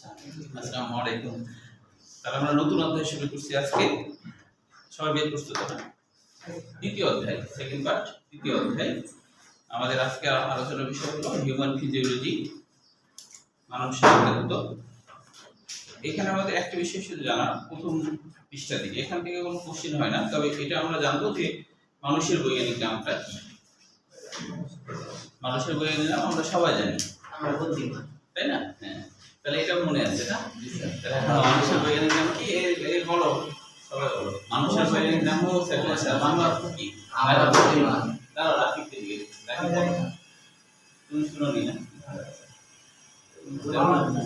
আসসালামু আলাইকুম। তাহলে আমরা নতুন অধ্যায় শুরু করছি আজকে। সবাই বের প্রস্তুত না? দ্বিতীয় অধ্যায়, সেকেন্ড পার্ট, দ্বিতীয় অধ্যায়। আমাদের আজকে আলোচনার বিষয় হলো হিউম্যান ফিজিওলজি, মানব শারীরতত্ত্ব। এখানে আমাদের একটা বিষয় শুধু জানা, প্রথম পৃষ্ঠা থেকে, এখান থেকে কোনো কোশ্চেন হয় না, তবে এটা আমরা জানবো যে মানুষের বৈজ্ঞানিক নামটা কি। মানুষের বৈজ্ঞানিক নাম আমরা সবাই জানি, তাই না? হ্যাঁ, তাহলে এটা মনে আছে না? তাহলে মানুষের বৈজ্ঞানিক নাম কি? বলো, সবাই বলো। মানুষের বৈজ্ঞানিক নাম হচ্ছে বাংলা অর্থ কি? দাঁড়াও, রাফিক থেকে তুমি শুনো নি না?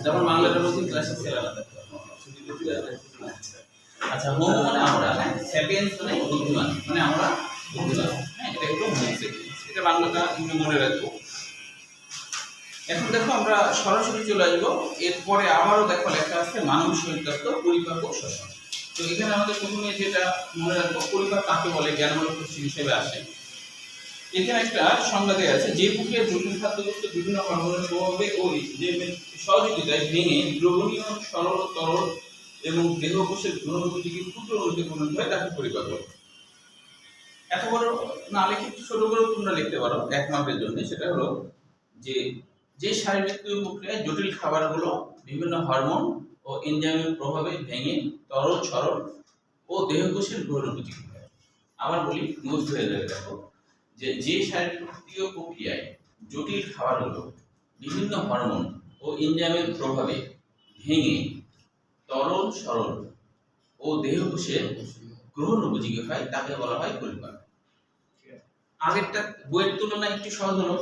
যেমন বাংলাটা বলছি ক্লাসে ছেলে আলাদা। আচ্ছা, হোম মানে আমরা, স্যাপিয়েন্স মানে বুদ্ধিমান, মানে আমরা বুদ্ধিমান। হ্যাঁ, এটা একটু মনে আছে, এটা বাংলাটা তুমি মনে রাখবো। এখন দেখো আমরা সরাসরি চলে আসবো, এরপরে আবারও দেখো লেখা আছে মানব শরীরতত্ত্ব, পরিপাক ও শ্বসন। তো এখানে আমাদের প্রথমে যেটা মনে রাখবো, পরিপাক কাকে বলে জ্ঞানমূলক প্রশ্ন হিসেবে আসে। এখানে একটা সংজ্ঞা দেওয়া আছে, যে প্রক্রিয়ায় জটিল খাদ্যবস্তু বিভিন্ন হরমোনের প্রভাবে ও সহযোগিতায় ভেঙে দ্রবণীয়, সরল, তরল এবং দেহকোষের গ্রহণগতিকে ক্ষুদ্র অণুতে পরিণত হয়, তাকে পরিপাক বলে। এত বড় না লিখে ছোট করে তোমরা লিখতে পারো এক মাপের জন্য। সেটা হলো যে শারীরবৃত্তীয় প্রক্রিয়ায় জটিল খাবারগুলো বিভিন্ন হরমোন ও এনজাইমের প্রভাবে ভেঙে তরল, সরল ও দেহকোষের গ্রহণগতিকে হয়। আবার বলি, মুখস্থ হয়ে যাবে। দেখো, যে শারীরবৃত্তীয় প্রক্রিয়ায় জটিল খাবারগুলো বিভিন্ন হরমোন ও এনজাইমের প্রভাবে ভেঙে তরল, সরল ও দেহকোষের গ্রহণ উপযোগী হয়, তাকে বলা হয় পরিপাক। আগেরটা বইয়ের তুলনায় একটু সহজ হলো,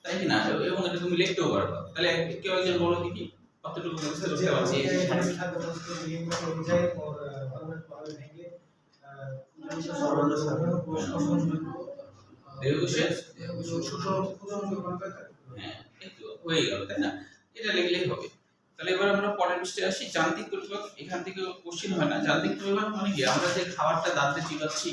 তাই কি না? এবং এটা তুমি লিখতেও পারবা। তাহলে কেউ একজন বলো দেখি কতটুকু বুঝতে পারছি। দেহকোষের হ্যাঁ, একটু হয়ে গেল, তাই না? এটা লিখলেই হবে। তাহলে এবার আমরা পরের পৃষ্ঠায় আসি। যান্ত্রিক পরিপাক, এখান থেকে কোশ্চেন হয় না। যান্ত্রিক পরিপাক মানে কি? আমরা যে খাবারটা দাঁতে চিবাচ্ছি,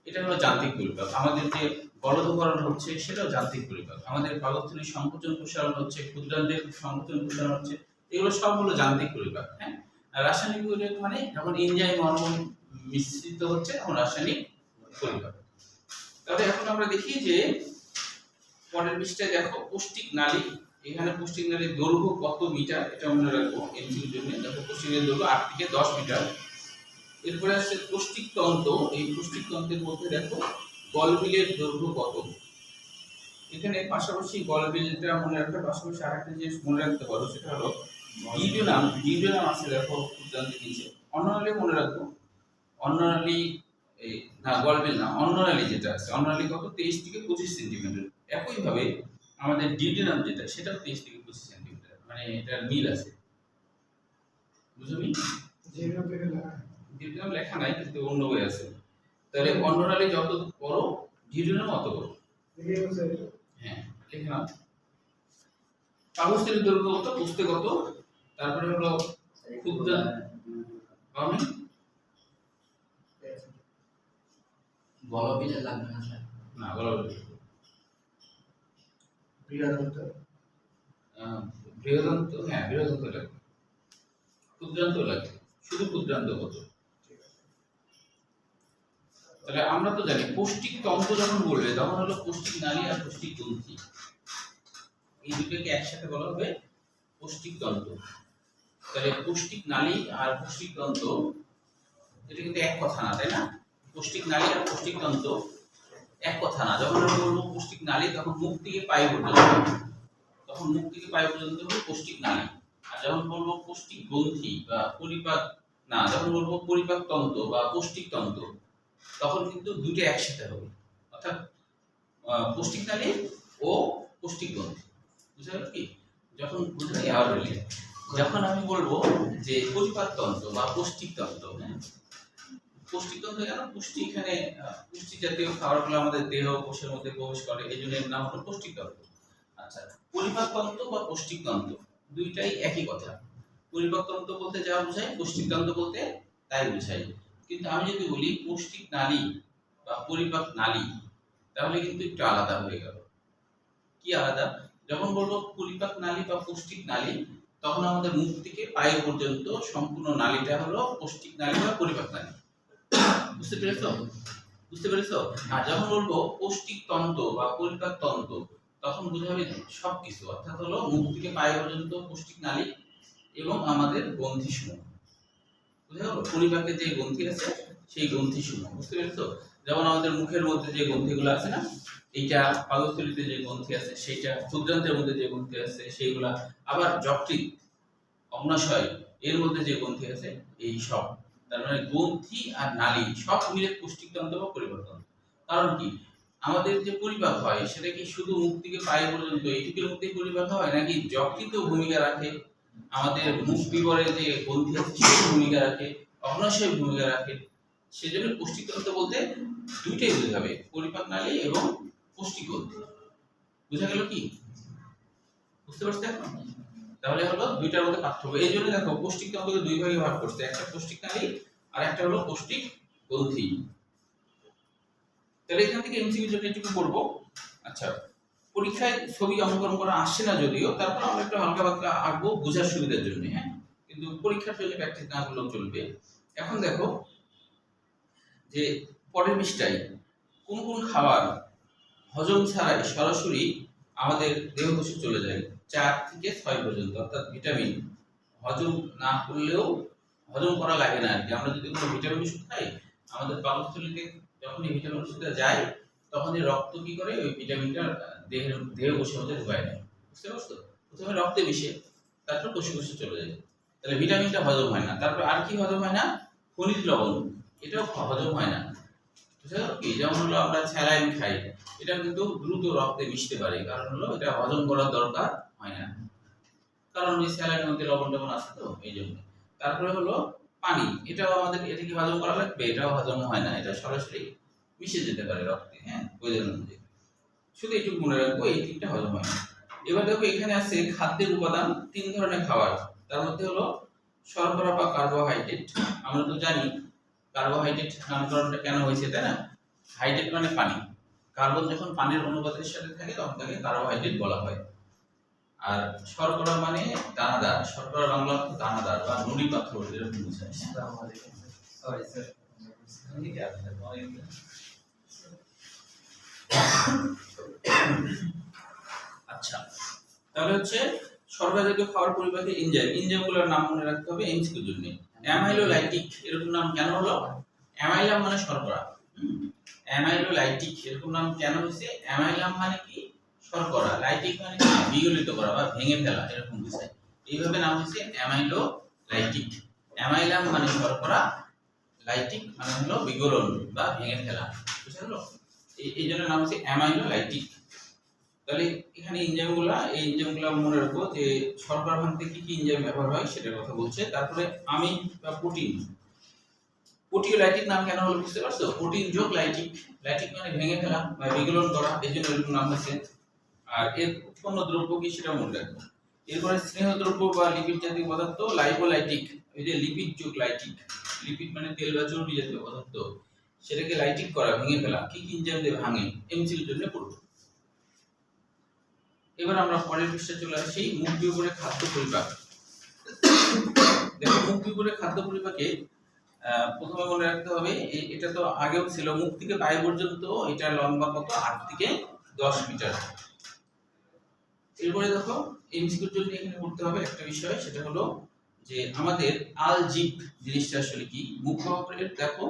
এটা হলো যান্ত্রিক পরিপাক। আমাদের যে গলদকরণ হচ্ছে, সেটাও যান্ত্রিক পরিপাক। আমাদের পাকস্থলীর সংকোচন প্রসারণ হচ্ছে, ক্ষুদ্রান্তের সংকোচন প্রসারণ হচ্ছে, এগুলো সব হলো যান্ত্রিক পরিপাক। হ্যাঁ, আর রাসায়নিক পরিপাক মানে যখন এনজাইম হরমোন মিশ্রিত হচ্ছে, তখন রাসায়নিক পরিপাক। তাহলে এখন আমরা দেখি যে পরের পৃষ্ঠায় দেখো, পৌষ্টিক নালী। এখানে পৌষ্টিক নালীর দৈর্ঘ্য কত মিটার, এটা মনে রাখবো এমসিকিউর জন্য। দেখো, পৌষ্টিক নালীর দৈর্ঘ্য 8 থেকে 10 মিটার। এরপরে আসছে পৌষ্টিক তন্ত্র। এই পৌষ্টিক তন্ত্রের মধ্যে দেখো গলবিলের দৈর্ঘ্য কত। এখানে পাশাপাশি গলবিলটা মনে রাখতে, পাশাপাশি আরেকটা জিনিস মনে রাখতে পারো, সেটা হলো ডিউডেনাম। ডিউডেনাম আছে দেখো ক্ষুদ্রান্তের নিচে। অন্ননালী মনে রাখবো, অন্ননালী না, গলবিল না, অন্ননালী যেটা আছে, অন্ননালী কত? 23 থেকে 25 সেন্টিমিটার। একইভাবে আমাদের ডিউডেনাম যেটা, সেটাও 23 থেকে 25 সেন্টিমিটার। মানে এটার মিল আছে, বুঝলি? ডিউডেনাম লেখা নাই, কিন্তু অন্য বই আছে। তাহলে অন্ননালী যত বড়, ডিউডেনাম অত বড়। হ্যাঁ, লিখে নাও। পাকস্থলীর দৈর্ঘ্য কত, বুঝতে কত। তারপরে হলো ক্ষুদ্র গলবিলে লাগবে না স্যার? না, গলবিল বৃহদান্ত। বৃহদান্ত, হ্যাঁ, বৃহদান্ত লাগবে, ক্ষুদ্রান্ত লাগবে। শুধু ক্ষুদ্রান্ত কত? তাহলে আমরা তো জানি পৌষ্টিক তন্ত্র যখন বলবে, তখন হলো পৌষ্টিক নালী আর পৌষ্টিক গ্রন্থি, এই দুটোকে একসাথে বলা হবে পৌষ্টিক তন্ত্র। তাহলে পৌষ্টিক নালী আর পৌষ্টিক তন্ত্র, এটা কিন্তু এক কথা না, তাই না? পৌষ্টিক নালী আর পৌষ্টিক তন্ত্র এক কথা না। যখন আমরা বলবো পৌষ্টিক নালী, তখন মুখ থেকে পায়ে পর্যন্ত, তখন মুখ থেকে পায়ে পর্যন্ত হলো পৌষ্টিক নালী। আর যখন বলবো পৌষ্টিক গ্রন্থি বা পরিপাক, না, যখন বলবো পরিপাক তন্ত্র বা পৌষ্টিক তন্ত্র, তখন কিন্তু দুটো একসাথে হবে। অর্থাৎ পৌষ্টিক নালী ও পৌষ্টিক গ্রন্থি, বুঝা গেল কি? যখন বুঝলে আবার বলি, যখন আমি বলবো যে পরিপাক তন্ত্র বা পৌষ্টিক তন্ত্র, হ্যাঁ, পৌষ্টিক তন্ত্র কেন? পুষ্টি, এখানে পুষ্টি জাতীয় খাবারগুলো আমাদের দেহ কোষের মধ্যে প্রবেশ করে, এই জন্য এর নাম হলো পৌষ্টিক তন্ত্র। আচ্ছা, পরিপাক তন্ত্র বা পৌষ্টিক তন্ত্র দুইটাই একই কথা। পরিপাক তন্ত্র বলতে যা বোঝায়, পৌষ্টিক তন্ত্র বলতে তাই বোঝায়। কিন্তু আমি যদি বলি পৌষ্টিক নালী বা পরিপাক নালী, তাহলে কিন্তু একটু আলাদা হয়ে গেল। কি আলাদা? যখন বলবো পরিপাক নালী বা পৌষ্টিক নালী, তখন আমাদের মুখ থেকে পায়ে পর্যন্ত সম্পূর্ণ নালীটা হলো পৌষ্টিক নালী বা পরিপাক নালী। বুঝতে পেরেছো? বুঝতে পেরেছো? আর যখন বলবো পৌষ্টিক তন্ত্র বা পরিপাক তন্ত্র, তখন বোঝাবে সবকিছু, অর্থাৎ হলো মুখ থেকে পায়ে পর্যন্ত পৌষ্টিক নালী এবং আমাদের গ্রন্থি সমূহ। বুঝা গেল? পরিপাকের যে গ্রন্থি আছে সেই গ্রন্থি সমূহ। বুঝতে পেরেছো? যেমন আমাদের মুখের মধ্যে যে গ্রন্থিগুলো আছে না, এইটা পাকস্থলীতে যে গ্রন্থি আছে সেইটা, ক্ষুদ্রান্তের মধ্যে যে গ্রন্থি আছে সেইগুলা, আবার যকৃৎ, অগ্নাশয় এর মধ্যে যে গ্রন্থি আছে এই সব। তার মানে গ্রন্থি আর নালী সব মিলে পুষ্টিক তন্ত্র বা পরিপাক তন্ত্র। কারণ কি, আমাদের যে পরিপাক হয় সেটা কি শুধু মুখ থেকে পায়ে পর্যন্ত এইটুকুর মধ্যে পরিপাক হয়, নাকি যকৃৎও ভূমিকা রাখে, আমাদের মুখ বিবরে যে গ্রন্থি আছে সেই ভূমিকা রাখে, অগ্নাশয় ভূমিকা রাখে। সেজন্য পুষ্টিক তন্ত্র বলতে দুইটাই বোঝাবে, পরিপাক নালী এবং পুষ্টিক গ্রন্থি। বুঝা গেল কি? বুঝতে পারছো এখন? তাহলে হলো দুইটার মধ্যে পার্থক্য। এই জন্য দেখো পৌষ্টিক তন্ত্রকে দুই ভাগে ভাগ করছে, একটা পৌষ্টিক নালী আর একটা হলো পৌষ্টিক গ্রন্থি। তাহলে এখান থেকে এমসিকিউ জন্য একটু করব। আচ্ছা, পরীক্ষায় ছবি অঙ্কন করা আসছে না যদিও, তারপর আমরা একটু হালকা পাতলা আঁকবো বোঝার সুবিধার জন্য, হ্যাঁ, কিন্তু পরীক্ষার জন্য প্র্যাকটিস না করলেও চলবে। এখন দেখো যে পরের পৃষ্ঠায় কোন কোন খাবার হজম ছাড়াই সরাসরি আমাদের দেহকোষে চলে যায় 4 থেকে 6 পর্যন্ত, অর্থাৎ ভিটামিন হজম না করলেও, হজম করা লাগে না আর কি। আমরা যদি কোনো ভিটামিন ওষুধ খাই, আমাদের পাকস্থলীতে যখন এই ভিটামিন ওষুধটা যায় তখন এই রক্ত কি করে ওই ভিটামিনটা দেহকোষের মধ্যে ঢুকায় নেয়। বুঝতে পারছো? প্রথমে রক্তে মিশে তারপর কোষে কোষে চলে যায়। তাহলে ভিটামিনটা হজম হয় না। তারপর আর কি হজম হয় না? খনিজ লবণ, এটাও হজম হয় না। বুঝা গেল কি? যেমন হলো আমরা স্যালাইন খাই, এটা কিন্তু দ্রুত রক্তে মিশতে পারে, কারণ হলো এটা হজম করার দরকার হয় না, কারণ ওই স্যালাইনের মধ্যে লবণ টবণ আছে তো এই জন্য। তারপরে হলো পানি, এটাও আমাদের, এটা কি হজম করা লাগবে? এটাও হজম হয় না, এটা সরাসরি মিশে যেতে পারে রক্তে, হ্যাঁ, ওইদের মধ্যে। শুধু এইটুকু মনে রাখবো, এই তিনটা হজম হয় না। এবার দেখো এখানে আছে খাদ্যের উপাদান, 3 ধরনের খাবার। তার মধ্যে হলো শর্করা বা কার্বোহাইড্রেট। আমরা তো জানি কার্বোহাইড্রেট নামকরণটা কেন হয়েছে, তাই না? হাইড্রেট মানে পানি, কার্বন যখন পানির অনুপাতের সাথে থাকে তখন তাকে কার্বোহাইড্রেট বলা হয়। আর শর্করা মানে দানাদার, শর্করা বাংলা অর্থ দানাদার বা নুড়ি পাথর এরকম বোঝায়। Sorry sir. আচ্ছা, তাহলে হচ্ছে শর্করা জাতীয় খাবার পরিপাকে এনজাইম, এনজাইমগুলোর নাম মনে রাখতে হবে এমসিকিউর জন্য। অ্যামাইলোলাইটিক এরকম নাম কেন হলো? অ্যামাইলাম মানে শর্করা, অ্যামাইলোলাইটিক এরকম নাম কেন হয়েছে? অ্যামাইলাম মানে কি? শর্করা, লাইটিক মানে কি? বিগলিত করা বা ভেঙে ফেলা, এরকম বোঝায়। এইভাবে নাম হয়েছে অ্যামাইলোলাইটিক। অ্যামাইলাম মানে শর্করা, লাইটিক মানে হলো বিগলন বা ভেঙে ফেলা। বুঝা গেল? এই জন্য নাম হচ্ছে অ্যামাইলোলাইটিক। তাহলে এখানে এনজাইমগুলো, এই এনজাইমগুলো মনে রাখো যে শর্করা ভাঙতে কি কি এনজাইম ব্যবহার হয় সেটার কথা বলছে। তারপরে আমিন বা প্রোটিন, প্রোটিওলাইটিক নাম কেন হলো বুঝতে পারছো? প্রোটিন যোগ লাইটিক, লাইটিক মানে ভেঙে ফেলা বা বিগলন করা, এই জন্য এরকম নাম হয়েছে। আর এর উৎপন্ন দ্রব্য কি সেটা মনে রাখবো। এরপরে স্নেহ দ্রব্য বা লিপিড জাতীয় পদার্থ লাইপোলাইটিক, এই যে লিপিড যোগ লাইটিক, লিপিড মানে তেল বা চর্বি জাতীয় পদার্থ, সেটাকে লাইটিক করা, ভেঙে ফেলা, কি কি এনজাইম দিয়ে ভাঙে এমসিকিউর জন্য পড়বো। এবার আমরা পরের পৃষ্ঠায় চলে আসি, মুখ বিবরে খাদ্য পরিপাক। দেখো মুখ বিবরে খাদ্য পরিপাকে প্রথমে মনে রাখতে হবে, এটা তো আগেও ছিল, মুখ থেকে পায়ে পর্যন্ত এটা লম্বা কত? 8 থেকে 10 মিটার। এরপরে দেখো এমসিকিউর জন্য এখানে পড়তে হবে একটা বিষয়, সেটা হলো যে আমাদের আলজিভ জিনিসটা আসলে কি। মুখ গহ্বরের, দেখো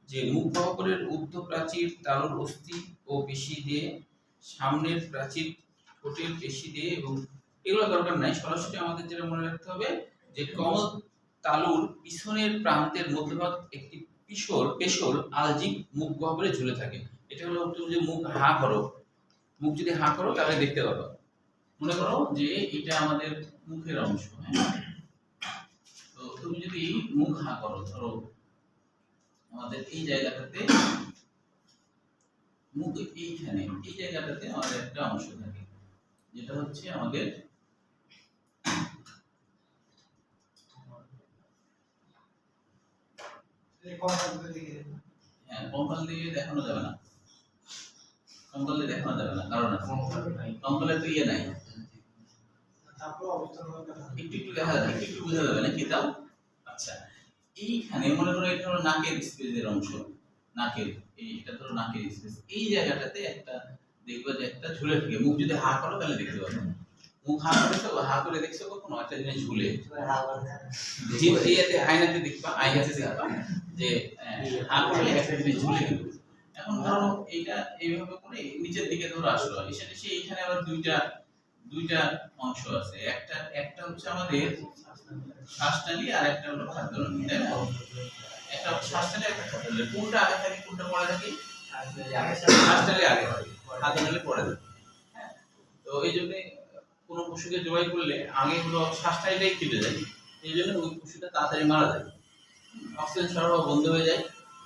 যে মুখ গহ্বরের ঊর্ধ্ব প্রাচীর তালুর অস্থি ও পেশি দিয়ে, সামনের প্রাচীর ঠোঁটের পেশি দিয়ে, এবং এগুলো দরকার নাই, সরাসরি আমাদের যেটা মনে রাখতে হবে যে কমল তালুর পিছনের প্রান্তের মধ্যভাগ একটি পেশর আলজিভ মুখ গহ্বরে ঝুলে থাকে। এটা হলো, তুমি যে মুখ হা করো, মুখ যদি হা করো তাহলে দেখতে পারো। মনে করো যে এটা আমাদের মুখের অংশ, হ্যাঁ, তো তুমি যদি মুখ হা করো, ধরো আমাদের এই জায়গাটাতে, মুখ এইখানে এই জায়গাটাতে আমাদের একটা অংশ থাকে, যেটা হচ্ছে আমাদের কঙ্কাল দিয়ে দেখানো যাবে না, কঙ্কাল দিয়ে দেখানো যাবে না, কারণ কঙ্কালে তো ইয়ে নাই, একটু একটু দেখা যাবে, একটু একটু বোঝা যাবে না কি দাও। আচ্ছা, এইখানে মনে করো এটা হলো নাকের স্পেসের অংশ, নাকের এটা ধরো নাকের স্পেস, এই জায়গাটাতে একটা দেখবে যে একটা ঝুলে থাকে। মুখ যদি হা করো তাহলে দেখতে পাবে, মুখ হা করেছো, হা করে দেখছো কখনো একটা জিনিস ঝুলে, জিভ দিয়েতে আয়নাতে দেখবা, আয়নাতে দেখবা যে হা করলে একটা জিনিস ঝুলে গেল। এখন ধরো এইটা এইভাবে করে নিচের দিকে ধরো আসলো, এসে এইখানে আবার দুইটা অংশ আছে, একটা হচ্ছে আমাদের শ্বাসনালী আর একটা হলো খাদ্যনালী, তাই না? একটা শ্বাসনালী একটা খাদ্যনালী, কোনটা আগে থাকে কোনটা পরে থাকে? শ্বাসনালী আগে থাকে, খাদ্যনালী পরে থাকে। হ্যাঁ, তো এই জন্য কোনো পশুকে জবাই করলে আগে হলো শ্বাসনালীটাই কেটে যায়, এই জন্য ওই পশুটা তাড়াতাড়ি মারা যায়, অক্সিজেন সরবরাহ বন্ধ হয়ে যায়,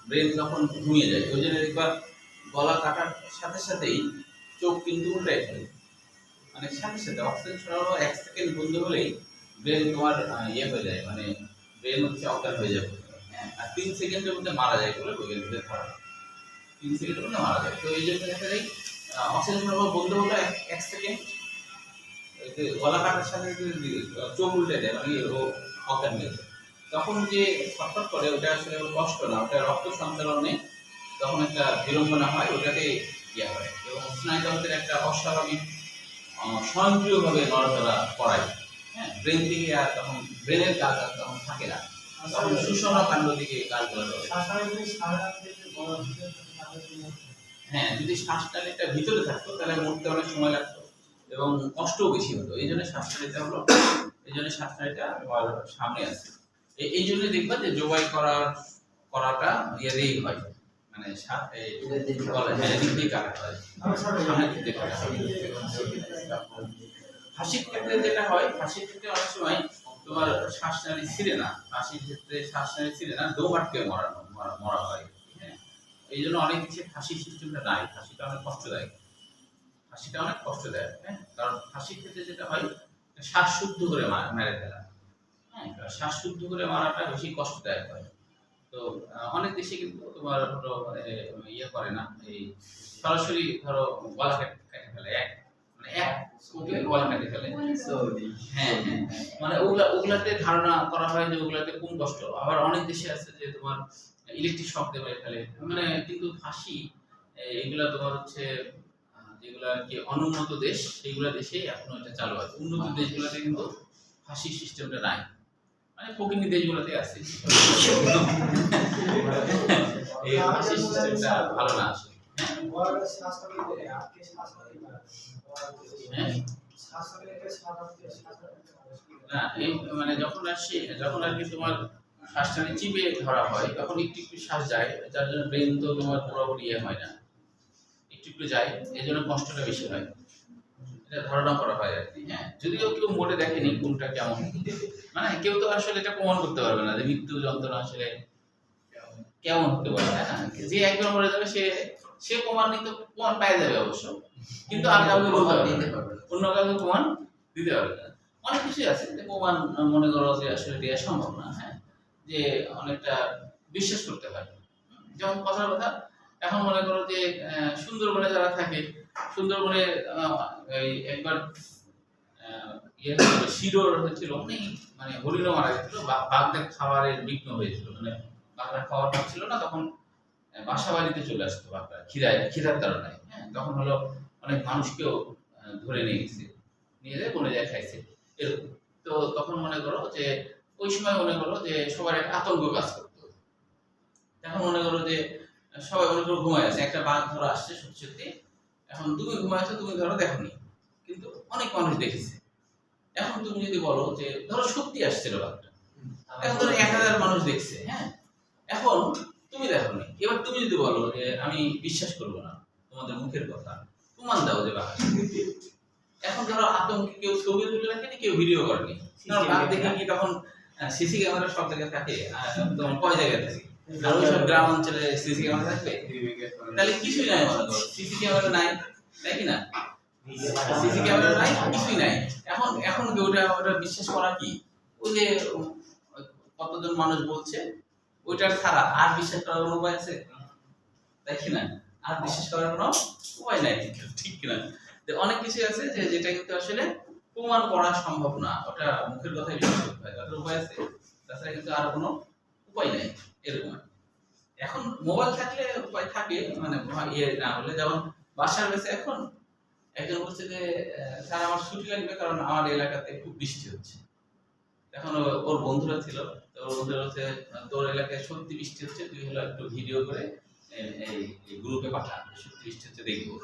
ব্রেন তখন ঘুমিয়ে যায়। ওই জন্য একবার গলা কাটার সাথে সাথেই চোখ কিন্তু উল্টে ফেলে, মানে সাথে সাথে অক্সিজেন সরবরাহ 1 সেকেন্ড বন্ধ হলেই ব্রেন তোমার ইয়ে হয়ে যায়, মানে ব্রেন হচ্ছে অজ্ঞান হয়ে যাবে। হ্যাঁ, আর 3 সেকেন্ডের মধ্যে মারা যায় বলে বৈজ্ঞানিকদের ধারণা, 3 সেকেন্ডের মধ্যে মারা যায়। তো এই জন্য দেখা যায় অক্সিজেন সরবরাহ বন্ধ হলো 1 সেকেন্ড, গলা কাটার সাথে যদি চোখ উল্টে দেয় মানে ও অজ্ঞান হয়ে যায়। তখন যে ছটফট করে ওটা আসলে কষ্ট না, ওটা রক্ত সঞ্চালনে তখন একটা বিড়ম্বনা হয়, ওটাতে ইয়ে হয় এবং স্নায়ুতন্ত্রের একটা অস্বাভাবিক স্বয়ংক্রিয়ভাবে নড়াচড়া করায়। হ্যাঁ, ব্রেন দিকে আর তখন ব্রেনের কাজ আর তখন থাকে না, তখন সুষম কাণ্ড দিকে কাজগুলো করে। হ্যাঁ, যদি শ্বাসনালীটা ভিতরে থাকতো তাহলে মরতে অনেক সময় লাগতো এবং কষ্টও বেশি হতো, এই জন্য শ্বাসনালীটা হলো, এই জন্য শ্বাসনালীটা আমার সামনে আছে। এই জন্য দেখবা যে জবাই করাটা ইয়ে দিয়েই হয়, মানে হ্যাঁ দিক দিয়ে কাটা হয়, সামনের দিক দিয়ে কাটা হয়। হাসির ক্ষেত্রে যেটা হয়, হাসির ক্ষেত্রে অনেক সময় তোমার শ্বাসনালী ছিঁড়ে না, হাসির ক্ষেত্রে শ্বাসনালী ছিঁড়ে না, দম আটকে মরা হয়। হ্যাঁ, এই জন্য অনেক কিছু হাসির সিস্টেমটা নাই, হাসিটা অনেক কষ্টদায়ক, হাসিটা অনেক কষ্টদায়ক। হ্যাঁ, কারণ হাসির ক্ষেত্রে যেটা হয় শ্বাস শুদ্ধ করে মেরে ফেলা। হ্যাঁ, শ্বাস শুদ্ধ করে মারাটা বেশি কষ্টদায়ক হয়। তো অনেক দেশে কিন্তু তোমার হলো ইয়ে করে না, এই সরাসরি ধরো গলা কেটে ফেলে, মানে এক স্কোপে গলা কেটে ফেলে। হ্যাঁ হ্যাঁ, মানে ওগুলাতে ধারণা করা হয় যে ওগুলাতে কম কষ্ট। আবার অনেক দেশে আছে যে তোমার ইলেকট্রিক শক দিয়ে মেরে ফেলে, মানে কিন্তু ফাঁসি এগুলা তোমার হচ্ছে যেগুলো আর কি অনুন্নত দেশ, সেইগুলো দেশে এখনো এটা চালু আছে। উন্নত দেশগুলোতে কিন্তু ফাঁসি সিস্টেমটা নাই, মানে ফকিনি দেশগুলোতে আছে। এই ফাঁসি সিস্টেমটা ভালো না আসলে। হ্যাঁ, না এই মানে যখন আর কি তোমার শ্বাসটাকে চিপে ধরা হয় তখন একটু একটু শ্বাস যায়, যার জন্য ব্রেন তো তোমার পুরোপুরি ইয়ে হয় না, একটু একটু যায়, এই জন্য কষ্টটা বেশি হয়, এটা ধারণা করা হয় আর কি। হ্যাঁ, যদিও কেউ মোটে দেখেনি কোনটা কেমন, মানে কেউ তো আসলে এটা প্রমাণ করতে পারবে না যে মৃত্যু যন্ত্রণা আসলে কেমন হতে পারে। হ্যাঁ, যে একবার মরে যাবে সে প্রমাণ পাই যাবে অবশ্য, কিন্তু আর কাউকে বলতে পারবে না, অন্য কাউকে প্রমাণ দিতে পারবে না। অনেক কিছুই আছে যে প্রমাণ মনে করো যে আসলে দেওয়া সম্ভব না। হ্যাঁ, যে অনেকটা বিশ্বাস করতে হয়, যেমন কথার কথা এখন মনে করো যে সুন্দরবনে যারা থাকে, সুন্দরবনে একবার ইয়ে শিরোর হয়েছিল, অনেক মানে হরিণও মারা গেছিল, বাঘদের খাবারের বিঘ্ন হয়েছিল, মানে বাঘরা খাবার পাচ্ছিল না, তখন বাসা বাড়িতে চলে আসতো বাঘরা খিদার কারণে। হ্যাঁ, তখন হলো অনেক মানুষকেও ধরে নিয়ে গেছে, নিয়ে যায় বনে যায় খাইছে এরকম। তো তখন মনে করো যে ওই সময় মনে করো যে সবার একটা আতঙ্ক কাজ করতো। এখন মনে করো যে সবাই মনে করো ঘুমায় আছে, একটা বাঘ ধরো আসছে সত্যি সত্যি, এখন তুমি ঘুমাইছো, তুমি ধরো দেখোনি, কিন্তু অনেক মানুষ দেখেছে। এখন তুমি যদি বলো যে ধরো সত্যি আসছিল বাঘটা, এখন ধরো 1000 মানুষ দেখছে। হ্যাঁ, এখন তুমি দেখোনি, এবার তুমি যদি বলো যে আমি বিশ্বাস করবো না তোমাদের মুখের কথা, প্রমাণ দাও যে বাঘ। এখন ধরো আতঙ্কে কেউ ছবি তুলে রাখেনি, কেউ ভিডিও করেনি, কারণ বাঘ দেখে কি তখন সিসি ক্যামেরা সব জায়গায় থাকে, তখন কয় জায়গায় থাকে, আর ওই সব গ্রাম অঞ্চলে সিসি ক্যামেরা থাকবে, তাহলে কিছুই নাই মনে করো, সিসি ক্যামেরা নাই, তাই কি না? সিসি ক্যামেরা নাই, কিছুই নাই। এখন কি ওটা বিশ্বাস করা কি? ওই যে কতজন মানুষ বলছে ওইটার ছাড়া আর বিশ্বাস করার কোনো উপায় আছে? তাই কি না? আর বিশ্বাস করার কোনো উপায় নাই, ঠিক কিনা? অনেক কিছু আছে যে যেটা কিন্তু আসলে প্রমাণ করা সম্ভব না, ওটা মুখের কথাই বিশ্বাস করতে হয়। তাদের উপায় আছে, তাছাড়া কিন্তু আর কোনো উপায় নাই এরকম। এখন মোবাইল থাকলে উপায় থাকে, মানে ইয়ে না হলে, যেমন বাসার কাছে এখন একজন বলছে যে স্যার আমার ছুটি লাগবে কারণ আমার এলাকাতে খুব বৃষ্টি হচ্ছে। এখন ওর বন্ধুরা ছিল, তো ওর বন্ধুরা বলছে তোর এলাকায় সত্যি বৃষ্টি হচ্ছে, তুই হলো একটু ভিডিও করে এই গ্রুপে পাঠা, সত্যি বৃষ্টি হচ্ছে দেখবো।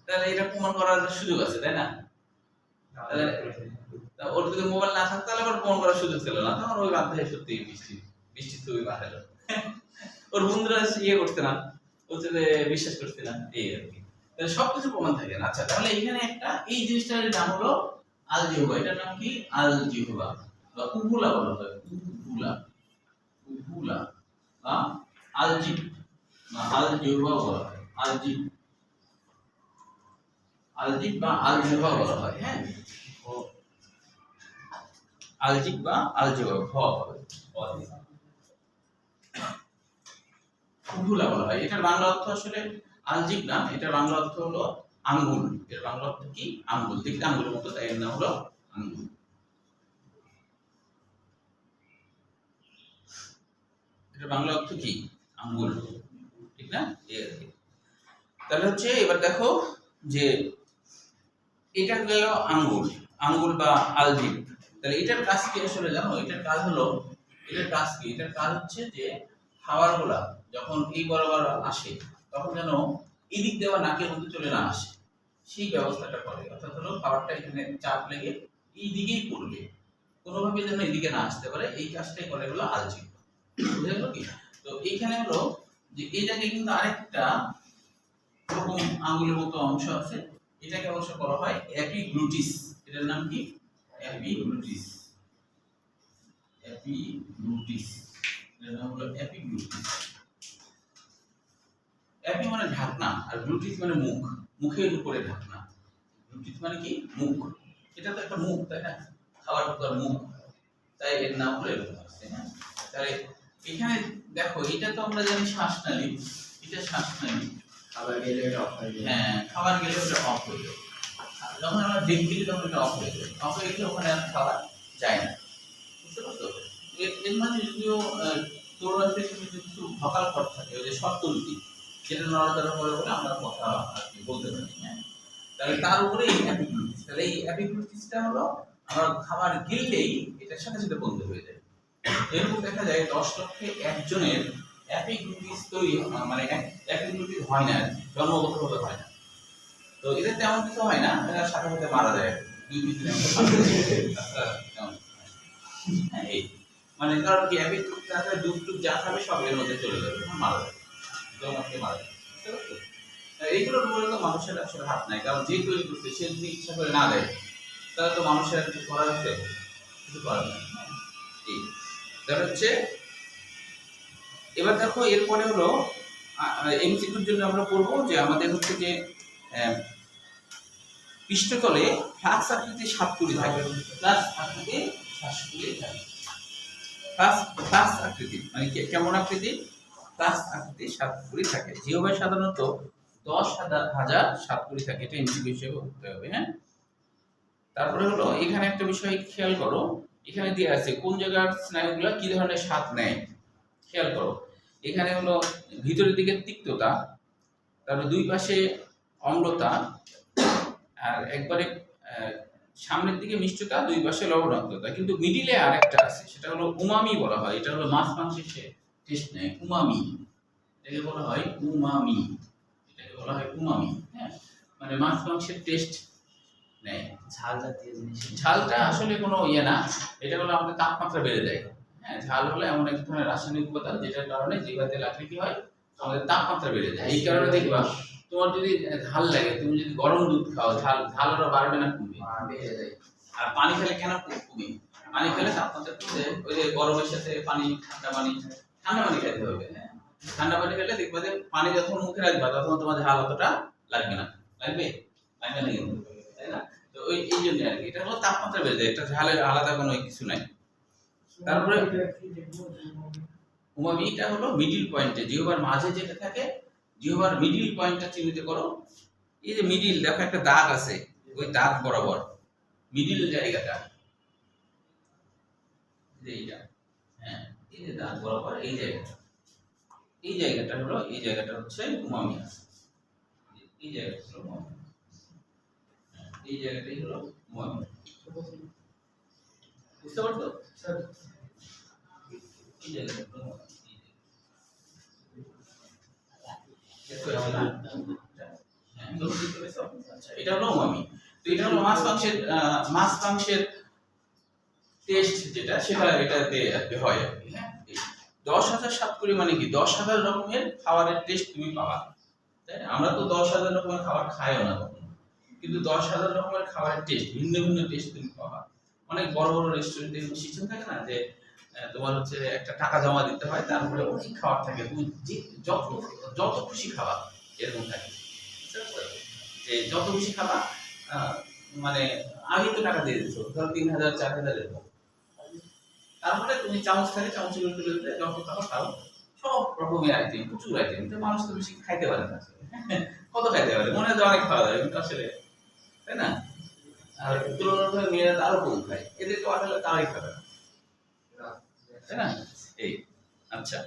তাহলে এটা প্রমাণ করার সুযোগ আছে, তাই না? তাহলে ওর যদি মোবাইল না থাকতো তাহলে আবার প্রমাণ করার সুযোগ ছিল না, তখন ওই বাধ্য হয়ে সত্যি বৃষ্টি ছবি পাঠালো। ওর বন্ধুরা ইয়ে করতে না, বলছে যে বিশ্বাস করতে না, এই আর কি। তাহলে সবকিছু প্রমাণ থাকে না। আচ্ছা, তাহলে এখানে একটা এই জিনিসটার নাম হলো আল জিহবা। এটার নাম কি? আল জিহবা বা উহুলা বলা হয়। উহুলা উহুলা বা আলজিব বা আল জিহবা বলা হয়। আলজিব বা আল জিহবা বলা হয়। হ্যাঁ, আলজিব বা আল জিহবা হবে। উহুলা বলা হয়। এটার বাংলা অর্থ আসলে আলজিব না, এটার বাংলা অর্থ হলো আঙ্গুল। এর বাংলা অর্থ কি? আঙ্গুল। দেখতে আঙ্গুলের মতো, তাই এর নাম হলো আঙ্গুল। এটার বাংলা অর্থ কি? আঙ্গুল, ঠিক না? তাহলে হচ্ছে এবার দেখো যে এটা গেল আঙ্গুল, আঙ্গুল বা আলজিব। তাহলে এটার কাজ কি আসলে জানো? এটার কাজ হলো, এটার কাজ কি? এটার কাজ হচ্ছে যে খাবারগুলা যখন এই বরাবর আসে তখন যেন এদিক দেওয়া নাকের মধ্যে চলে না আসে, সেই ব্যবস্থাটা করে। অর্থাৎ হলো খাবারটা এখানে চাপ লেগে এই দিকেই পড়বে, কোনোভাবে যেন এদিকে না আসতে পারে, এই কাজটাই করে হলো আলজিব। বুঝে গেল কি? তো এইখানে হলো যে এই জায়গায় কিন্তু আরেকটা এরকম আঙ্গুলের মতো অংশ আছে, এটাকে অবশ্য বলা হয় এপিগ্লুটিস। এটার নাম কি? এপিগ্লুটিস। এপিগ্লুটিস, এটার নাম হলো এপিগ্লুটিস। এপি মানে ঢাকনা, আর গ্লুটিস মানে মুখ, মুখের উপরে ঢাকনা। গ্লুটিস মানে কি? মুখ। এটা তো একটা মুখ, তাই না? খাবার ঢোকার মুখ, তাই এর নাম হলো এরকম আছে। হ্যাঁ, তাহলে এখানে দেখো, এটা তো আমরা জানি শ্বাসনালী, এটা শ্বাসনালী। খাবার গেলে এটা অফ হয়ে যায়। হ্যাঁ, খাবার গেলে ওটা অফ হয়ে যায়। যখন আমরা ড্রিঙ্ক দিই তখন এটা অফ হয়ে যায়, অফ হয়ে গেলে ওখানে আর খাওয়া যায় না। বুঝতে পারছো? এর মানে যদিও তোরাতে কিছু ভকাল পট থাকে, ওই যে শর্তলিপি, যেটা নড়াচড়া করে বলে আমরা কথা আর কি বলতে পারি। হ্যাঁ, তাহলে তার উপরে এই অ্যাপিগ্লুটিস। তাহলে এই অ্যাপিগ্লুটিসটা হলো আমরা খাবার গিললেই এটার সাথে সাথে বন্ধ হয়ে যায়। এরকম দেখা যায় 10 লক্ষে একজনের অ্যাপিগ্লুটিস তৈরি, মানে অ্যাপিগ্লুটিস হয় না, জন্মগতভাবে হয় না। তো এটা তেমন কিছু হয় না, এরা সাথে সাথে মারা যায় 2-3 দিনের হ্যাঁ, এই মানে কারণ কি অ্যাপিগ্লুটিস আছে, দুধ যা খাবে সব এর মধ্যে চলে যাবে, মারা যাবে, জন্মকে মারা যাবে। বুঝতে পারছো? এইগুলোর উপরে তো মানুষের আসলে হাত নাই, কারণ যে তৈরি করছে সে যদি ইচ্ছা করে না দেয় তাহলে তো মানুষের কিছু করার আছে, কিছু করার নেই। এই তাহলে হচ্ছে এবার দেখো, এরপরে হলো এমসিকিউর জন্য আমরা পড়বো যে আমাদের হচ্ছে যে পৃষ্ঠতলে ফ্লাক্স আকৃতির সাতকুড়ি থাকে, ফ্লাক্স আকৃতির সাতকুড়ি থাকে। ফ্লাক্স আকৃতির মানে কেমন আকৃতি? ফ্লাক্স আকৃতির সাতকুড়ি থাকে। জিওভাই সাধারণত 10,000 সাতকুড়ি থাকে, এটা এমসিকিউ হিসেবে উঠতে হবে। হ্যাঁ, তারপরে হলো এখানে একটা বিষয় খেয়াল করো, এখানে দিয়ে আছে কোন জায়গার স্নায়ুগুলা কি ধরনের স্বাদ নেয়। খেয়াল করো, এখানে হলো ভিতরের দিকে তিক্ততা, তারপর দুই পাশে অম্লতা, আর একবারে সামনের দিকে মিষ্টতা, দুই পাশে লবণাক্ততা। কিন্তু মিডিলে আরেকটা আছে, সেটা হলো উমামি বলা হয়। এটা হলো মাছ মাংসের টেস্ট নেয়, উমামি। এটাকে বলা হয় উমামি, এটাকে বলা হয় উমামি। হ্যাঁ, মানে মাছ মাংসের টেস্ট নেয়। ঝাল জাতীয় জিনিস। ঝালটা আসলে কোনো ইয়ে না, এটা হলো আমাদের তাপমাত্রা বেড়ে দেয়। হ্যাঁ, ঝাল হলো এমন এক ধরনের রাসায়নিক উপাদান যেটার কারণে জিহ্বাতে লাগলে কি হয়, আমাদের তাপমাত্রা বেড়ে যায়। এই কারণে দেখবা তোমার যদি ঝাল লাগে, তুমি যদি গরম দুধ খাও, ঝাল আরো বাড়বে না কমবে? বেড়ে যায়। আর পানি খেলে কেন কমে? পানি খেলে তাপমাত্রা কমে, ওই যে গরমের সাথে পানি, ঠান্ডা পানি খেতে হবে। হ্যাঁ, ঠান্ডা পানি খেলে দেখবা যে পানি যখন মুখে রাখবা তখন তোমার ঝাল অতটা লাগবে না। লাগবে না, তাই না? তো এই জন্য আর কি, এটা হলো তাপমাত্রা বেড়ে যায়, এটা ঝালের আলাদা কোনো কিছু নাই। তারপরে উমামিটা হলো মিডিল পয়েন্টে, জিহ্বার মাঝে যেটা থাকে, জিহ্বার মিডিল পয়েন্টটা চিহ্নিত করো। এই যে মিডিল, দেখো একটা দাগ আছে, ওই দাগ বরাবর মিডিল জায়গাটা, যে এইটা, হ্যাঁ এই যে দাঁত বরাবর এই জায়গাটা, এই জায়গাটা হলো, এই জায়গাটা হচ্ছে উমামিয়া, এই জায়গাটা হলো উমামিয়া, এই জায়গাটাই হলো উমামিয়া। বুঝতে পারছো স্যার? এই জায়গাটা হলো উমামিয়া। আচ্ছা, এটা হলো উমামি। তো এটা হলো মাছ মাংসের টেস্ট যেটা, সেটা এটাতে হয় আর কি। হ্যাঁ, 10,000 সাতকড়ি মানে কি 10,000 রকমের খাবারের টেস্ট তুমি পাবা, তাই না? আমরা তো 10,000 রকমের খাবার খাইও না কখনো, কিন্তু 10,000 রকমের খাবারের টেস্ট, ভিন্ন ভিন্ন টেস্ট তুমি পাবা। অনেক বড় বড় রেস্টুরেন্টে সিস্টেম থাকে না যে তোমার হচ্ছে একটা টাকা জমা দিতে হয়, তারপরে অনেক খাবার থাকে, তুমি যত যত খুশি খাবা, এরকম থাকে। বুঝতে পারছো? যে যত খুশি খাবা, মানে আগে তো টাকা দিয়ে দিচ্ছ, ধরো 3,000 4,000 এরকম, তারপরে তুমি চামচ থাকে, চামচের উপরে তুলে যত খাবার খাও, সব রকমের আইটেম, প্রচুর আইটেম। তো মানুষ তো বেশি খাইতে পারে না আসলে। কত খাইতে পারে, মনে হয় যে অনেক খাওয়া যায়, কিন্তু আসলে তাই না? আর তুলনামূলক মেয়েরা তো আরো কম খায়, এদের তো আসলে তারাই খাবে না, তাই না? এই আচ্ছা,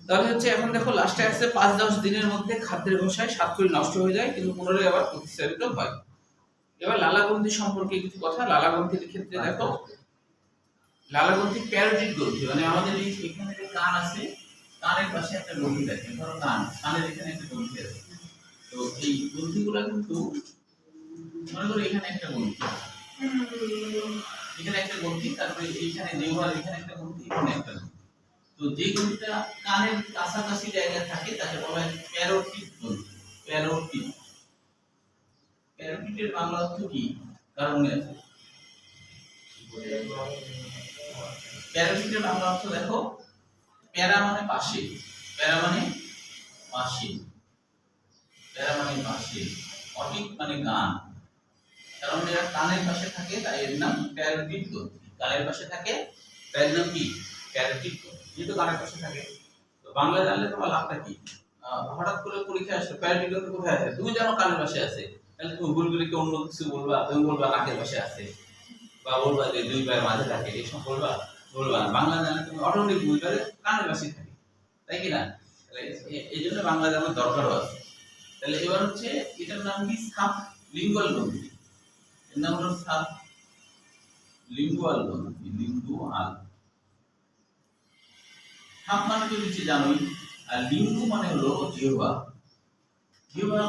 তাহলে হচ্ছে এখন দেখো লাস্টে আসছে 5-10 দিনের মধ্যে খাদ্যের ঘষায় সাতকড়ি নষ্ট হয়ে যায়, কিন্তু পুনরায় আবার প্রতিস্থাপিত হয়। এবার লালাগ্রন্থি সম্পর্কে কিছু কথা। লালাগ্রন্থির ক্ষেত্রে দেখো, লালাগ্রন্থি প্যারোটিড গ্রন্থি, মানে আমাদের এই এখানে যে কান আছে, কানের পাশে একটা গ্রন্থি থাকে, ধরো কানের এখানে একটা গ্রন্থি আছে। তো এই গ্রন্থিগুলো কিন্তু মনে করো এখানে একটা গ্রন্থি, এখানে একটা গ্রন্থি, তারপরে এইখানে জিহ্বার এখানে একটা গ্রন্থি, এখানে একটা গ্রন্থি। তো যে গ্রন্থিটা কানের কাছাকাছি জায়গায় থাকে তাকে বলা হয় প্যারোটিড গ্রন্থি। প্যারোটিড, প্যারোটিডের বাংলা অর্থ কি কারণ মনে আছে? প্যারোটিডের বাংলা অর্থ দেখো, প্যারা মানে পাশে, প্যারা মানে পাশে, প্যারা মানে পাশে, অটিক মানে গান, কারণ এরা কানের পাশে থাকে তাই এর নাম প্যারোটিড গ্রন্থি। কানের পাশে থাকে তাই এর নাম কি? প্যারোটিড গ্রন্থি। যেহেতু কানের পাশে থাকে, তো বাংলা জানলে তোমার লাভটা কি? হঠাৎ করে পরীক্ষা আসলে প্যারোটিড গ্রন্থি কোথায় আছে, তুমি জানো কানের পাশে আছে, তাহলে তুমি ভুল করে কি অন্য কিছু বলবা? তুমি বলবা নাকের পাশে আছে, বা বলবা যে দুই পায়ের মাঝে থাকে, এইসব বলবা? বলবা না। বাংলা জানলে তুমি অটোমেটিক বুঝবে যে কানের পাশে থাকে, তাই কি না? তাহলে এই জন্য বাংলা জানার দরকারও আছে। তাহলে এবার হচ্ছে এটার নাম কি? সাব লিঙ্গুয়াল গ্রন্থি। এর নাম হলো সাব লিঙ্গুয়াল গ্রন্থি। লিঙ্গুয়াল, সাব মানে তো নিচে জানোই, আর লিঙ্গু মানে হলো জিহ্বা। জিহ্বা,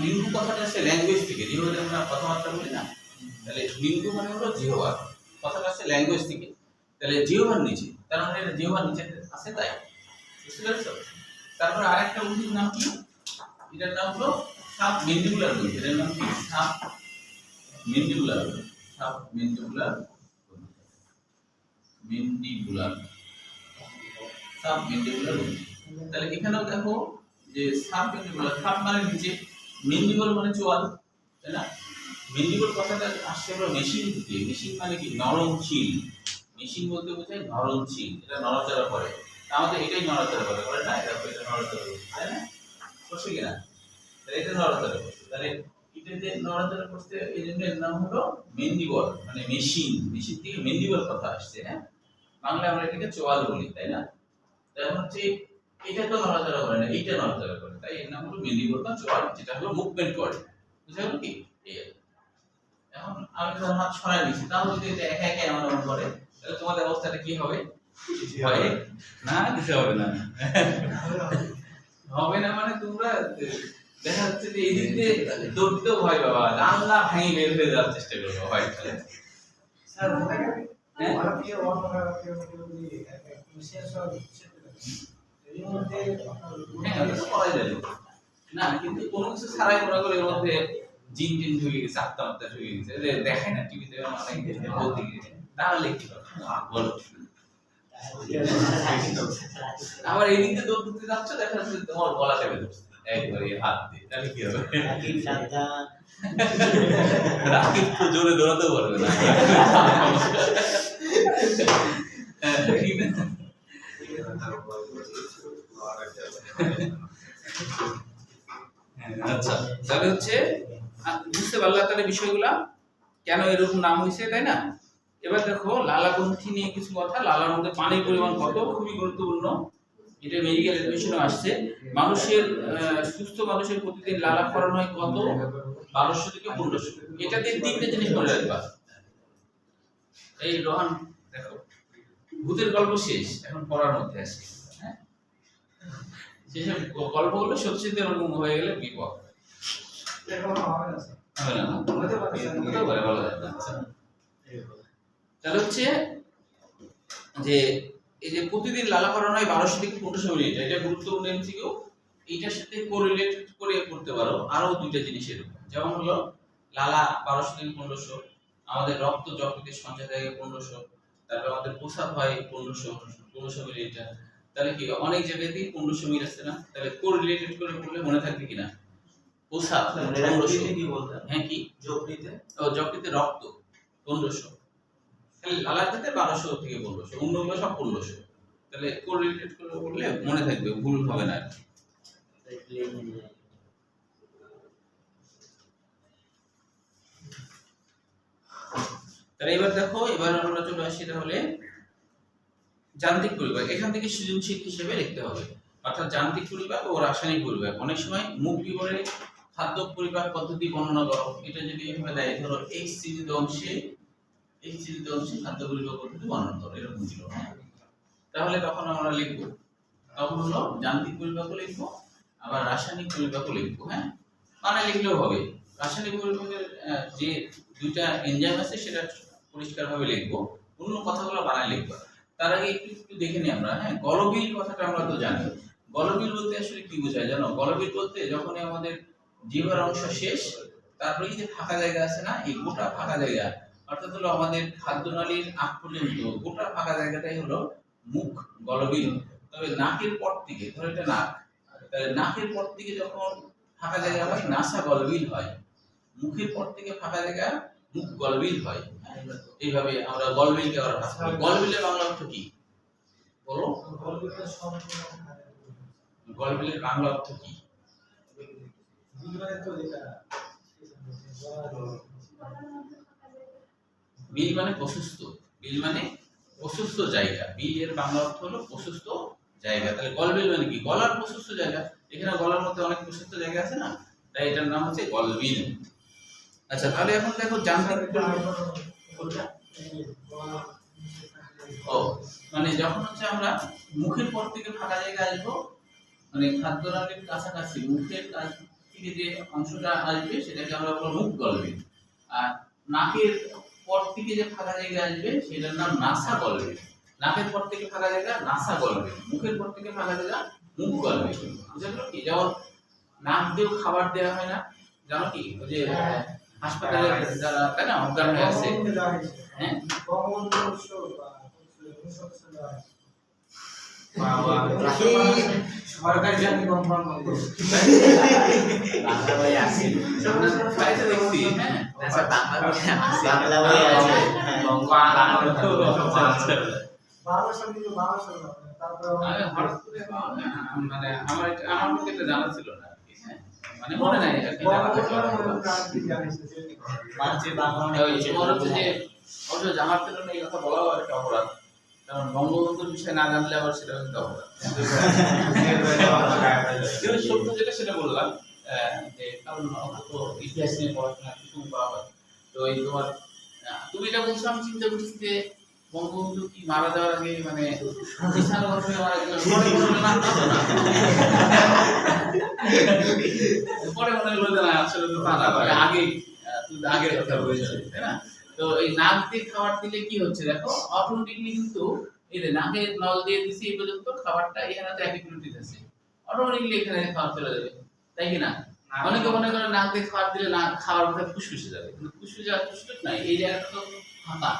লিঙ্গু কথাটা আসছে ল্যাঙ্গুয়েজ থেকে, জিহ্বাতে আমরা কথাবার্তা বলি না, তাহলে লিঙ্গু মানে হলো জিহ্বা, কথাটা আসছে ল্যাঙ্গুয়েজ থেকে। তাহলে জিহ্বার নিচে, তার মানে এটা জিহ্বার নিচে আছে, তাই বুঝতে পেরেছো? তারপরে আরেকটা গ্রন্থির নাম কি? এটার নাম হলো সাব মেন্ডিবুলার গ্রন্থি। এটার নাম কি? Sub mandibular, sub mandibular, mandibular, sub mandibular গ্রন্থি। তাহলে এখানেও দেখো যে সাব মেন্ডিবুলার, সাব মানে নিচে, মেন্ডিবল মানে চোয়াল, তাই না? মেন্ডিবল কথাটা আসছে হলো মেশিন থেকে। মেশিন মানে কি? নরম শিল। মেশিন বলতে বোঝায় নরম শিল, এটা নড়াচড়া করে। আমাদের এটাই নড়াচড়া করে না? এটা নড়াচড়া করে, তাই না? করছে কিনা? তাহলে এটা নড়াচড়া করছে, তাহলে এটা যে নড়াচড়া করছে এই জন্য এর নাম হলো মেন্ডিবল, মানে মেশিন। মেশিন থেকে মেন্ডিবল কথা আসছে। হ্যাঁ, বাংলা আমরা এটাকে চোয়াল বলি, তাই না? তাহলে হচ্ছে এটা তো নড়াচড়া করে না, এইটা নড়াচড়া করে, তাই এর নাম হলো মেন্ডিবল বা চোয়াল, যেটা হলো মুভমেন্ট করে। বুঝা গেল কি? এখন আমি যখন হাত সরাই দিচ্ছি, তাহলে যদি এটা একা একা এমন এমন করে, তাহলে তোমাদের অবস্থাটা কি হবে? ভয়ে না, কিছু হবে না। হবে না মানে তোমরা দেখা যাচ্ছে যে এই দিক দিয়ে দৌড়তেও ভয় পাবা, জানলা ভেঙে বের হয়ে যাওয়ার চেষ্টা করবো ভয় পেলে। স্যার হ্যাঁ? ভারতীয় হ্যাঁ, ওটা তো করাই যাবে না, কিন্তু কোনো কিছু ছাড়াই মনে করে এর মধ্যে জিন টিন ঢুকে গেছে, আত্মা আত্মা ঢুকে গেছে, দেখায় না টিভিতে অনেক বলতে গেছে, তাহলে কি বলো? আবার এই দিকে দৌড় দিতে যাচ্ছ, দেখা যাচ্ছে তোমার গলা চেপে ধরছে একবারে হাত দিয়ে, তাহলে কি হবে? রাকিব তো জোরে দৌড়াতেও পারবে না। ঠিক না? আচ্ছা, তাহলে হচ্ছে বুঝতে পারলা তাহলে বিষয়গুলা? কেন এরকম নাম হয়েছে, তাই না? এবার দেখো লালাগ্রন্থি নিয়ে কিছু কথা। লালার মধ্যে পানির পরিমাণ কত, খুবই গুরুত্বপূর্ণ। এটা মেডিকেল এডুকেশনে আসছে। মানুষের সুস্থ মানুষের প্রতিদিন লালা ক্ষরণ হয় কত? 1200 থেকে 1500। এটাতে তিনটে জিনিস মনে রাখবা। এই রোহান দেখো, ভূতের গল্প শেষ, এখন পড়ার মধ্যে আসে। হ্যাঁ, যেসব গল্পগুলো সত্যি এরকম হয়ে গেলে বিপদ হবে না, হতেও পারে, বলা যায় না। আচ্ছা, তাহলে হচ্ছে যে এই যে প্রতিদিন লালা করানো হয় 1200 থেকে 1500 মিনিট, এটা গুরুত্বপূর্ণ এমসিকিউ। এইটার সাথে কোরিলেট করে করতে পারো আরো দুইটা জিনিস এরকম, যেমন হলো লালা 1200 থেকে 1500, আমাদের রক্ত যকৃতের সঞ্চয় থাকে 1500, তারপর আমাদের প্রস্রাব হয় 1500 মিলিলিটার। তাহলে কি অনেক জায়গাতেই 1500 মিলি আসছে না? তাহলে কোরিলেটেড করে পড়লে মনে থাকবে কিনা? প্রস্রাব 1500 কি বলতে? হ্যাঁ, কি যকৃতে? ও যকৃতে রক্ত 1500, তাহলে লালার ক্ষেত্রে 1200 থেকে 1500, অন্যগুলো সব 1500। তাহলে কোরিলেটেড করে পড়লে মনে থাকবে, ভুল হবে না। তাহলে এবার দেখো, এবার আমরা চলে আসি তাহলে যান্ত্রিক পরিবাহ। এখান থেকে সৃজনশীল হিসেবে লিখতে হবে, অর্থাৎ যান্ত্রিক পরিবাহ ও রাসায়নিক পরিবাহ। অনেক সময় মুখ বিবরে খাদ্য পরিবাহ পদ্ধতি বর্ণনা করো, এটা যদি এভাবে দেয়, ধরো x চিহ্নিত অংশে খাদ্য পরিবাহ পদ্ধতি বর্ণনা করো, এরকম ছিল। তাহলে তখন আমরা লিখবো, তখন হলো যান্ত্রিক পরিবাহ লিখবো, আবার রাসায়নিক পরিবাহ লিখবো। হ্যাঁ, মানে লিখলেও হবে। রাসায়নিক পরিবাহের যে দুইটা এনজাইম আছে সেটা পরিষ্কারভাবে লিখবো, অন্য কথাগুলো বানায় লিখবো। তার আগে একটু দেখে নিই আমরা। হ্যাঁ, গলবিল কথাটা আমরা তো জানি। গলবিল বলতে আসলে কি বোঝায় জানো? গলবিল বলতে যখনই আমাদের জিহ্বার অংশ শেষ, তারপরে যে ফাঁকা জায়গা আছে না, এই গোটা ফাঁকা জায়গা, অর্থাৎ হলো আমাদের খাদ্যনালীর আগ পর্যন্ত গোটা ফাঁকা জায়গাটাই হলো মুখ গলবিল। তবে নাকের পর থেকে, ধরো এটা নাক, তাহলে নাকের পর থেকে যখন ফাঁকা জায়গা হয় নাসা গলবিল হয়, মুখের পর থেকে ফাঁকা জায়গা মুখ গলবিল হয়। এইভাবে আমরা গলবিলকে আবার ভাগ করি। গলবিলের বাংলা অর্থ কি বলো? গলবিলের বাংলা অর্থ কি? বিল মানে প্রশস্ত, বিল মানে প্রশস্ত জায়গা। বিল এর বাংলা অর্থ হলো প্রশস্ত জায়গা। তাহলে গলবিল মানে কি? গলার প্রশস্ত জায়গা। এখানে গলার মধ্যে অনেক প্রশস্ত জায়গা আছে না, তাই এটার নাম হচ্ছে গলবিল। আচ্ছা, তাহলে এখন দেখো যান্ত্রিক ও মানে যখন হচ্ছে আমরা মুখের পর থেকে ফাঁকা জায়গা আসবো, মানে খাদ্যনালীর কাছাকাছি মুখের কাছ থেকে যে অংশটা আসবে সেটাকে আমরা বলবো মুখ গলবিল। আর নাকের পর থেকে যে ফাঁকা জায়গা আসবে সেটার নাম নাসা গলবিল। নাকের পর থেকে ফাঁকা জায়গা নাসা গলবিল, মুখের পর থেকে ফাঁকা জায়গা মুখ গলবিল। বুঝা গেল কি? যেমন নাক দিয়েও খাবার দেওয়া হয় না, জানো কি? ওই যে হাসপাতালে যারা তাই না অজ্ঞান হয়ে আছে, হ্যাঁ, সরকারি চাকরি কনফার্ম করতে বাংলা বই আছে, ফ্লাইটে দেখছি। হ্যাঁ, আচ্ছা বাংলা বই আছে, আমি হঠাৎ করে মানে আমার মধ্যে এটা জানা ছিল না, হ্যাঁ, মানে মনে নাই এটা কি জানা থাকলো। অবশ্য জানার জন্য এই কথা বলাও একটা অপরাধ, কারণ বঙ্গবন্ধুর বিষয় না জানলে আবার সেটা কিন্তু অপরাধ। সত্য যেটা সেটা বললাম, যে কারণ তো ইতিহাস নিয়ে পড়াশোনা কিছু করা হয়। তো এই তোমার তুমি এটা বলছো, আমি চিন্তা করছি যে বঙ্গবন্ধু কি মারা যাওয়ার আগে মানে কিষান গল্পে মারা গেল, পরে মনে হলো যে না আসলে তো তা না, আগে আগের কথা বলছো, তাই না? তো এই নাক দিয়ে খাবার দিলে কি হচ্ছে দেখো, অটোমেটিকলি কিন্তু এই যে নাকের নল দিয়ে দিছি এই পর্যন্ত খাবারটা এখানে তো অ্যাক্টিভিটি আছে, অটোমেটিকলি এখানে খাবার চলে যাবে, তাই কি না? অনেকে মনে করে নাক দিয়ে খাবার দিলে না খাবার কোথায় ফুসফুসে যাবে, কিন্তু ফুসফুসে যাওয়ার সুযোগ নাই, এই জায়গাটা তো ফাঁকা।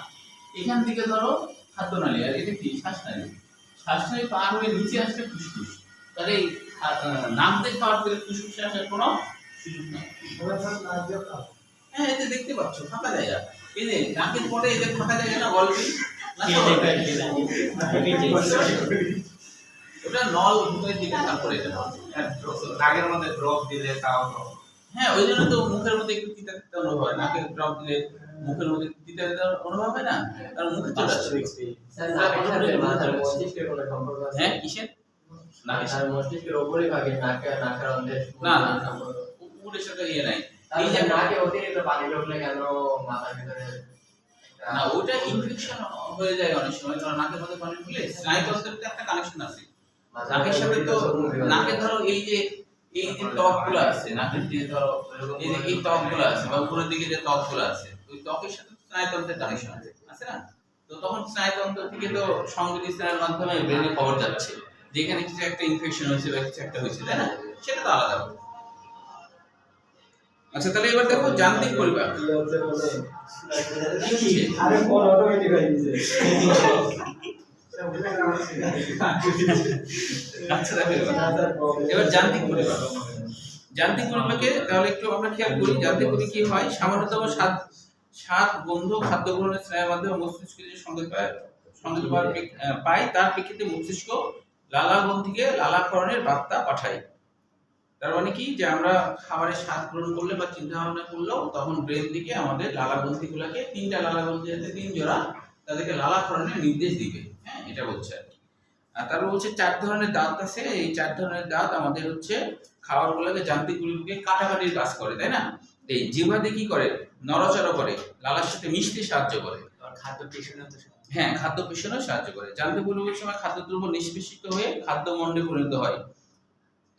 এখান থেকে ধরো খাদ্যনালী, আর এটা কি শ্বাসনালী, শ্বাসনালী পার হয়ে নিচে আসলে ফুসফুস, তাহলে এই নাক দিয়ে খাবার দিলে ফুসফুসে আসার কোনো সুযোগ নাই। হ্যাঁ, এই যে দেখতে পাচ্ছ ফাঁকা জায়গা, এই যে নাকের পরে এই যে ফাঁকা জায়গা না গলবিল, ওটা নল মুখের দিকে, তারপরে এটা নাকের মধ্যে ড্রপ দিলে তাও তো। হ্যাঁ, ওই জন্য তো মুখের মধ্যে একটু তিতা তিতা অনুভব হয়, নাকের ড্রপ দিলে মুখের মধ্যে তিতা তিতা অনুভব হয় না, কারণ মুখে চলে আসছে। স্যার নাকের সাথে মাথার মস্তিষ্কের কোনো সম্পর্ক আছে? হ্যাঁ, কিসের? নাকের মাথার মস্তিষ্কের উপরে ভাগে নাকের অন্ধের না না না, উপরের সাথে ইয়ে নাই। এই যে নাকে অতিরিক্ত পানি ঢুকলে কেন মাথার ভিতরে না, ওটা ইনফেকশন হয়ে যায় অনেক সময়, কারণ নাকের মধ্যে পানি ঢুকলে স্নায়ুতন্ত্রের তো একটা কানেকশন আছে নাকের সাথে। তো নাকে ধরো এই যে ত্বকগুলো আছে, নাকের যে ধরো এই যে এই ত্বকগুলো আছে বা উপরের দিকে যে ত্বকগুলো আছে, ওই ত্বকের সাথে স্নায়ুতন্ত্রের কানেকশন আছে না? তো তখন স্নায়ুতন্ত্র থেকে তো সংবেদনের মাধ্যমে ব্রেনে খবর যাচ্ছে যেখানে কিছু একটা ইনফেকশন হয়েছে বা কিছু একটা হয়েছে, তাই না? সেটা তো আলাদা। আচ্ছা, তাহলে এবার দেখো যান্ত্রিক পরিপাক। আরে ফোন অটোমেটিক হয়ে গেছে। আচ্ছা, দেখো এবার যান্ত্রিক পরিপাক। যান্ত্রিক পরিপাকে তাহলে একটু আমরা খেয়াল করি, যান্ত্রিক পরিপাকে কি হয়? সামান্যতম স্বাদ গন্ধ খাদ্য গ্রহণের স্নায়ুর মাধ্যমে মস্তিষ্ক যে সংকেত পায় তার প্রেক্ষিতে মস্তিষ্ক লালাগ্রন্থিকে লালাকরণের বার্তা পাঠায়। তার মানে কি, যে আমরা খাবারের স্বাদ গ্রহণ করলে বা চিন্তা ভাবনা করলেও তখন ব্রেন থেকে আমাদের লালাগ্রন্থিগুলোকে, তিনটা লালাগ্রন্থি আছে, 3 জোড়া, তাদেরকে লালাকরণের নির্দেশ দিবে। হ্যাঁ, এটা বলছে আর কি। আর তারপর বলছে 4 ধরনের দাঁত আছে, এই 4 ধরনের দাঁত আমাদের হচ্ছে খাবারগুলোকে যান্ত্রিক পরিপাকে কাটাকাটির কাজ করে, তাই না? এই জিহ্বা দিয়ে কি করে? নড়াচড়া করে, লালার সাথে মিশতে সাহায্য করে। খাদ্য পেশনে তো হ্যাঁ, খাদ্য পেশনেও সাহায্য করে। যান্ত্রিক পরিপাকের সময় খাদ্যদ্রব্য নিষ্পেষিত হয়ে খাদ্যমণ্ডে পরিণত হয়।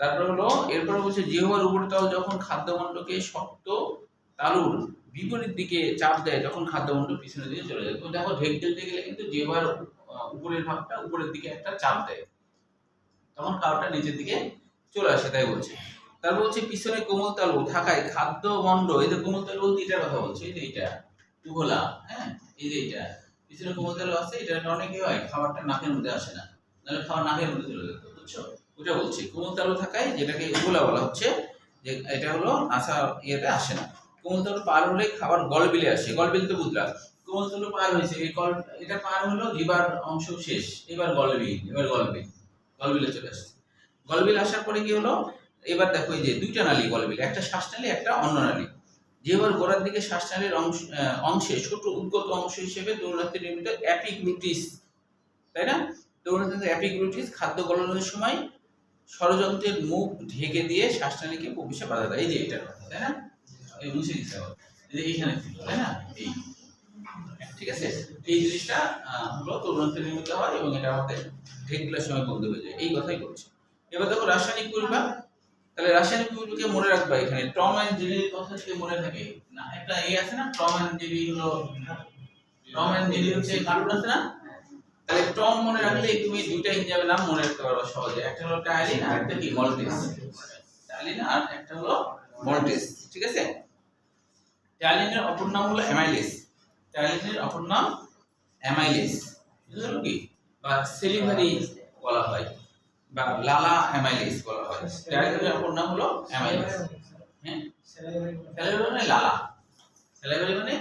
তারপর হলো এরপর বলছে জিহ্বার উপরিতল যখন খাদ্যমণ্ডকে শক্ত তালুর বিপরীত দিকে চাপ দেয় তখন খাদ্যমণ্ড পিছনের দিকে চলে যায়। তো দেখো ঢেক ঢেলতে গেলে কিন্তু জিহ্বার উপরের ভাগটা উপরের দিকে একটা চাপ দেয়, তখন খাবারটা নিচের দিকে চলে আসে, তাই বলছে। তারপর হচ্ছে পিছনে কোমল তালু থাকায় খাদ্যমণ্ড, এই যে কোমল তালু বলতে এটার কথা বলছে, এই যে এটা উভলা, হ্যাঁ, এই যে এটা পিছনে কোমল তালু আছে, এটার কারণে কি হয়? খাবারটা নাকের মধ্যে আসে না, নাহলে খাবার নাকের মধ্যে চলে যেত, বুঝছো? ওটা বলছি কোমল তালু থাকায়, যেটাকে উভলা বলা হচ্ছে, যে এটা হলো নাসা ইয়েতে আসে না। কোমল তালু পার হলে খাবার গলবিলে আসে, গলবিল তো বুঝলাম। কোমল তালু পার হয়েছে, এটা পার হলো, জিবার অংশ শেষ, এবার গলবিল, এবার গলবিলে চলে আসছে। গলবিল আসার পরে কি হলো? এবার দেখো এই যে 2টা নালী গলবিল, একটা শ্বাসনালী একটা অন্ননালী। জিহ্বার গোড়ার দিকে শ্বাসনালীর অংশে ছোট উদ্গত অংশ হিসেবে তরুণার্থে নির্মিত অ্যাপিগ্লুটিস, তাই না? তরুণার্থে অ্যাপিগ্লুটিস খাদ্য গলনের সময় ষড়যন্ত্রের মুখ ঢেকে দিয়ে শ্বাসনালীকে প্রবেশে বাধা দেয়। এই যে এটার কথা, তাই না? এই মুছে দিতে হবে, এই যে এইখানে ছিল, তাই না? এই ঠিক আছে, এই জিনিসটা হলো তরুণার্থে নির্মিত হয় এবং এটা আমাদের ঢেকগুলোর সময় বন্ধ হয়ে যায়, এই কথাই বলছে। এবার দেখো রাসায়নিক পরিপাক। তাহলে রাসায়নিক পরিপাকে মনে রাখবা, এখানে টম এন্ড জেরির কথা যদি মনে থাকে না, একটা এই আছে না, টম এন্ড জেরি হলো, টম এন্ড জেরি হচ্ছে কার্টুন আছে না? তাহলে টম মনে রাখলে তুমি 2টা এনজাইমের নাম মনে রাখতে পারবে সহজে, একটা হলো টায়ালিন আর একটা কি মল্টেস। টায়ালিন আর একটা হলো মল্টেস, ঠিক আছে? টায়ালিনের অপর নাম হলো অ্যামাইলেস, টায়ালিনের অপর নাম অ্যামাইলেস, বুঝলো কি? বা সেলিভারি বলা হয় বা লালা অ্যামাইলেস বলা হয়। টায়ালিনের অপর নাম হলো অ্যামাইলেস। হ্যাঁ, সেলিভারি মানে লালা, সেলিভারি মানে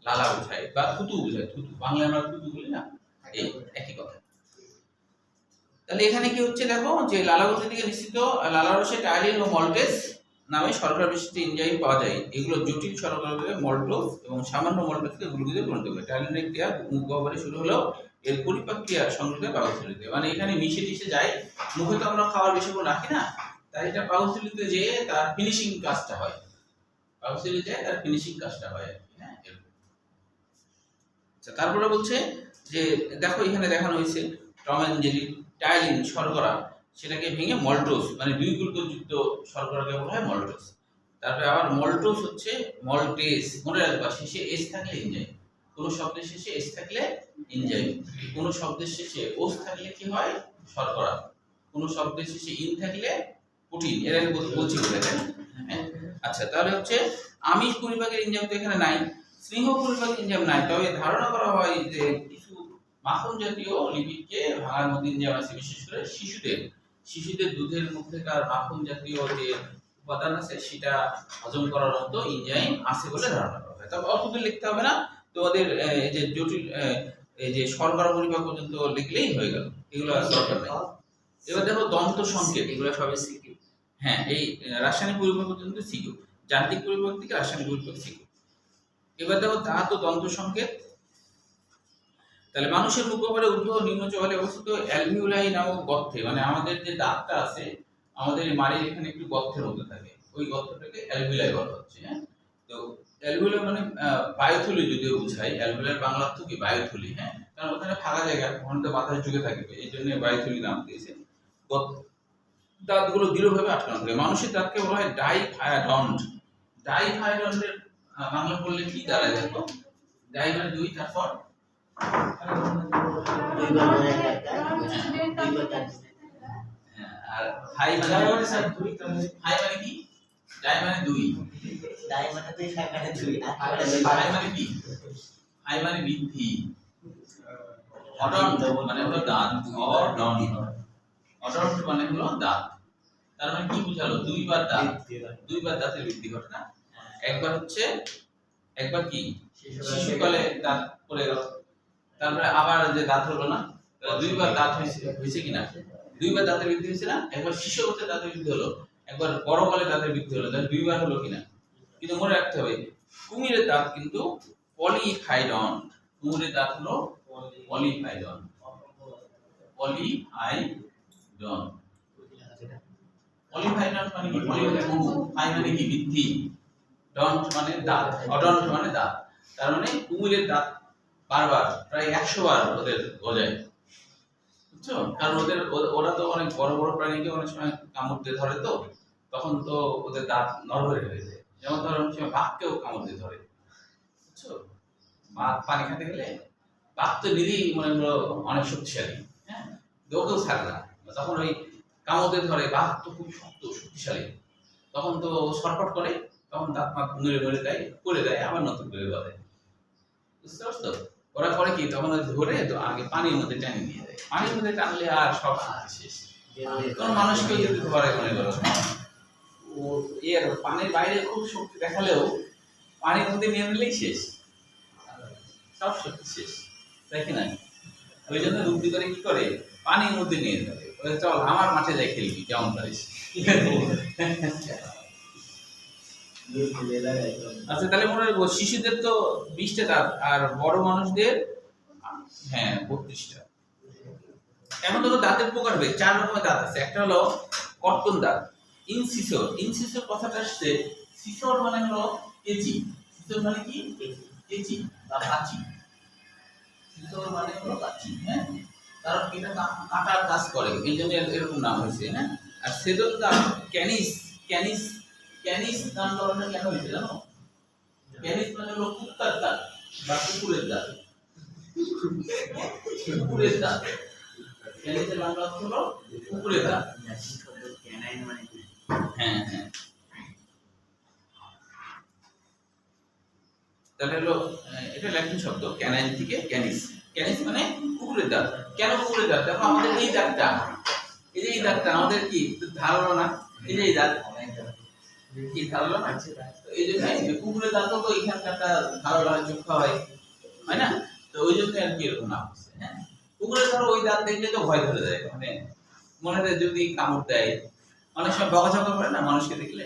লালা বোঝায় বা থুতু বোঝায়, থুতু, বাংলায় আমরা থুতু বলি না, এই একই কথা। তাহলে এখানে কি হচ্ছে দেখো, যে লালাগ্রন্থি থেকে নিঃসৃত লালারসে টায়ালিন ও মল্টেস নামে শর্করা বিশিষ্ট এনজাইম পাওয়া যায়। এগুলো জটিল শর্করাকে মল্টোজ এবং সামান্য মল্টোজ থেকে গ্লুকোজে পরিণত করে। টায়ালিনের ক্রিয়া মুখ গহ্বরে শুরু হলেও এর পরিপাক ক্রিয়া সংযুক্ত পাকস্থলীতে, মানে এখানে মিশে টিশে যায়। মুখে তো আমরা খাবার বেশিক্ষণ রাখি না, তাই এটা পাকস্থলীতে যে তার ফিনিশিং কাজটা হয়, পাকস্থলীতে যায় তার ফিনিশিং কাজটা হয়, হ্যাঁ। আচ্ছা, তারপরে বলছে যে দেখো এখানে দেখানো হয়েছে টম এন্ড জেরি, টায়ালিন শর্করা সেটাকে ভেঙে মল্টোজ, মানে 2 গ্লুকোজযুক্ত শর্করাকে বলা হয় মল্টোজ। তারপরে আবার মল্টোজ হচ্ছে মল্টেস, মনে রাখবা শেষে এস থাকলে এনজাইম, কোন শব্দের শেষে এস থাকলে এনজাইম, কোন শব্দের শেষে ওস থাকলে কি হয়? শর্করা, কোন শব্দের শেষে ইন থাকলে প্রোটিন, এর আগে বলছি বলে, তাই না? আচ্ছা, তাহলে হচ্ছে আমিষ পরিপাকের এনজাইম তো এখানে নাই, স্নেহ পরিপাকের এনজাইম নাই, তবে ধারণা করা হয় যে কিছু মাখন জাতীয় লিপিডকে ভাঙার মধ্যে এনজাইম আছে, বিশেষ করে শিশুদের দুধের মধ্যেকার মাখন জাতীয় যে উপাদান আছে সেটা হজম করার মতো এনজাইম আছে বলে ধারণা করা হয়। তবে অত দূর লিখতে হবে না, তোমাদের এই যে জটিল এই যে শর্করা পরিপাক পর্যন্ত লিখলেই হয়ে গেল, এগুলো দরকার নেই। এবার দেখো দন্ত সংকেত, এগুলো সবই সিকিউ। হ্যাঁ, এই রাসায়নিক পরিপাক পর্যন্ত সিকিউ, যান্ত্রিক পরিপাক থেকে রাসায়নিক পরিপাক সিকিউ। এবার দেখো দাঁত ও দন্ত সংকেত। তাহলে মানুষের মুখগহ্বরে ঊর্ধ্ব ও নিম্ন চোয়ালে অবস্থিত অ্যালভিওলাই নামক গর্তে, মানে আমাদের যে দাঁতটা আছে আমাদের এই মাড়ির এখানে একটু গর্তের মধ্যে থাকে, ওই গর্তটাকে অ্যালভিওলাই বলা হচ্ছে। হ্যাঁ, তো অ্যালভিওলাই মানে বায়ুথলি যদিও বোঝায়, অ্যালভিওলার বাংলা অর্থ কি বায়ুথলি। হ্যাঁ, কারণ ওখানে ফাঁকা জায়গা, ঘন্টা বাতাস ঢুকে থাকবে, এই জন্য বায়ুথলি নাম দিয়েছে। দাঁতগুলো দৃঢ়ভাবে আটকানো থাকে। মানুষের দাঁতকে বলা হয় ডাইফায়াডন্ট। ডাইফায়াডন্টের বাংলা বললে কি দাঁড়ায় দেখো? ডাই মানে দুই, তারপর আর ফাই মানে ফাই মানে কি? ডাই মানে দুই, ফাই মানে কি? ফাই মানে বৃদ্ধি। অডন্ট মানে হলো দাঁত, অডন্ট মানে হলো দাঁত। তার মানে কি বুঝালো? দুইবার দাঁত, দুইবার দাঁতের বৃদ্ধি ঘটে না? একবার হচ্ছে, একবার কি শিশুকালে দাঁত পড়ে গেল, তারপরে আবার যে দাঁত হলো না, দুইবার দাঁত হয়েছে কিনা? দুইবার দাঁতের বৃদ্ধি হয়েছে না? একবার শিশু অবস্থায় দাঁতের বৃদ্ধি হলো, একবার বড়কালে দাঁতের বৃদ্ধি হলো, তাহলে দুইবার হলো কিনা? কিন্তু মনে রাখতে হবে কুমিরের দাঁত কিন্তু পলিহাইডন। কুমিরের দাঁত হলো পলিহাইডন, পলিহাইডন। পলিহাইডন মানে কি? হাই মানে কি? বৃদ্ধি, ডন্ট মানে দাঁত, অডন্ট মানে দাঁত। তার মানে কুমিরের দাঁত বারবার প্রায় 100 বার ওদের গজায়, বুঝছো? কারণ ওরা তো অনেক বড় বড় প্রাণীকে অনেক সময় কামড় দিয়ে ধরে, তো তখন তো ওদের দাঁত নড়বড়ে হয়ে যায়। যেমন ধরো অনেক সময় বাঘকেও কামড় দিয়ে ধরে, বুঝছো? বাঘ পানি খেতে গেলে, বাঘ তো নিজেই মনে করো অনেক শক্তিশালী, হ্যাঁ, ওকেও ছাড়ে না, তখন ওই কামড় দিয়ে ধরে। বাঘ তো খুব শক্তিশালী, তখন তো ছটফট করে, তখন দাঁত মাত নেড়ে দেয়, করে দেয়, আবার নতুন করে বাঁধে, বুঝতে পারছো? ওরা করে কি, তখন ধরে তো আগে পানির মধ্যে টেনে নিয়ে যায়, পানির মধ্যে টানলে আর সব শেষ। কোন মানুষকে যদি ধরে মনে করো, ও এর পানির বাইরে খুব শক্তি দেখালেও পানির মধ্যে নিয়ে নিলেই শেষ, সব শক্তি শেষ, তাই কি না? ওই জন্য রুদ্ধি করে কি করে, পানির মধ্যে নিয়ে যাবে, চল আমার মাঠে যাই খেলবি, কেমন পারিস। আচ্ছা, তাহলে মনে রাখবো শিশুদের তো 20টা দাঁত, আর বড় মানুষদের 32টা। এখন তো দাঁতের প্রকার হবে, 4 রকমের দাঁত আছে। একটা হলো কর্তন দাঁত, ইনসিসর। ইনসিসর কথাটা আসছে, সিসর মানে হলো কেচি, সিসর মানে কি? কেচি বা কাঁচি, সিসর মানে হলো কাঁচি। হ্যাঁ, কারণ এটা কাটার কাজ করে, এই জন্য এরকম নাম হয়েছে। হ্যাঁ, আর সেদল দাঁত ক্যানিস। ক্যানিস ক্যানিস নামকরণটা কেন হয়েছে জানো? ক্যানিস মানে হলো কুত্তার দাঁত বা কুকুরের দাঁত, কুকুরের দাঁত। ক্যানিসের বাংলা অর্থ হলো কুকুরের দাঁত। হ্যাঁ হ্যাঁ, তাহলে হলো এটা ল্যাটিন শব্দ, ক্যানাইন থেকে ক্যানিস। ক্যানিস মানে কুকুরের দাঁত। কেন কুকুরের দাঁত? দেখো আমাদের এই দাঁতটা, এই যে এই দাঁতটা আমাদের কি ধারণা না? এই যে এই দাঁত কি ধারণা না? এই জন্য কুকুরের দাঁতও তো এখানকারটা ধারণা হয়, চোখা হয়, হয় না? তো ওই জন্য আর কি এরকম নাম হচ্ছে। হ্যাঁ, কুকুরের ধরো ওই দাঁত দেখলে তো ভয় ধরে যায়, মানে মনে হয় যদি কামড় দেয়। অনেক সময় বকাঝকা করে না মানুষকে দেখলে,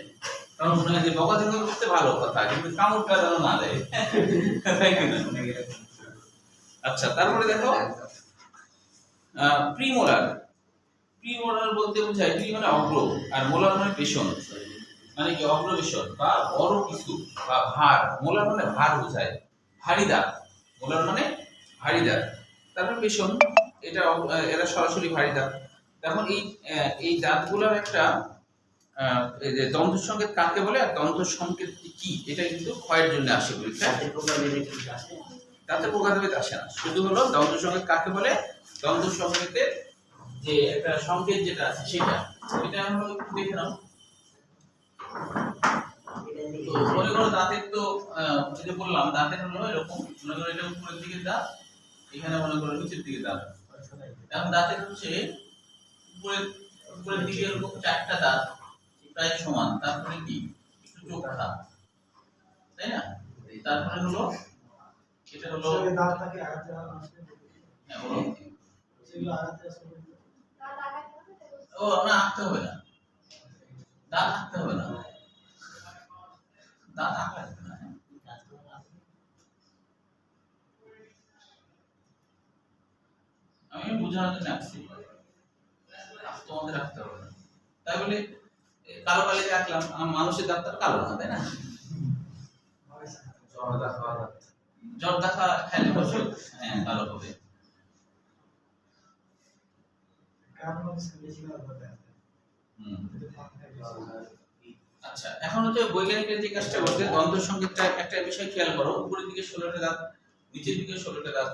তখন মনে হয় যে বকাঝকা করতে ভালো কথা, কিন্তু কামড়টা যেন না দেয়, তাই কিনা? আচ্ছা, তারপরে দেখো প্রিমোলার। প্রিমোলার বলতে বোঝায়, প্রি মানে অগ্র, আর মোলার মানে পেছন, মানে কি অগ্রবেশন বা বড় কিছু বা ভার। মোলার মানে ভার বোঝায়, ভারী দাঁত। মোলার মানে ভারী দাঁত, তারপর পেছন, এটা এরা সরাসরি ভারী দাঁত। তখন এই দাঁতগুলোর একটা এই যে দন্ত সংকেত কাকে বলে আর দন্ত সংকেত কি, এটা কিন্তু ক্ষয়ের জন্য আসে পরীক্ষা। দাঁতের প্রকারভেদ আসে না, শুধু হলো দন্ত সংকেত কাকে বলে, দন্ত সংকেতের যে একটা সংকেত যেটা আছে সেটা, এটা আমরা একটু দেখে নাও। তো মনে করো দাঁতের তো যে বললাম, দাঁতের হলো এরকম, মনে করো এটা উপরের দিকে দাঁত, এখানে মনে করো নিচের দিকে দাঁত। এখন দাঁতের হচ্ছে উপরের দিকে এরকম 4টা দাঁত প্রায় সমান, তারপরে কি একটু চোখা, তাই না? তারপরে হলো এটা হলো দাঁতটাকে আগাতে আসবে, হ্যাঁ বলো, সেগুলো আগাতে আসবে। ও না, আঁকতে হবে না, দাঁত আঁকতে হবে না, দাঁত আঁকা লাগবে না। আমি বোঝানোর জন্য আসছি, তোমাদের রাখতে হবে না। তাই বলে কালো কালিতে আঁকলাম, মানুষের দাঁত তার কালো না, তাই না? জ্বর দেখা খাইলে বসে হ্যাঁ কালো হবে। আচ্ছা, এখন হচ্ছে বৈজ্ঞানিকের যে কাজটা করছে, দ্বন্দ্ব সংকেতটা একটা বিষয় খেয়াল করো, উপরের দিকে 16টা দাঁত, নিচের দিকে 16টা দাঁত।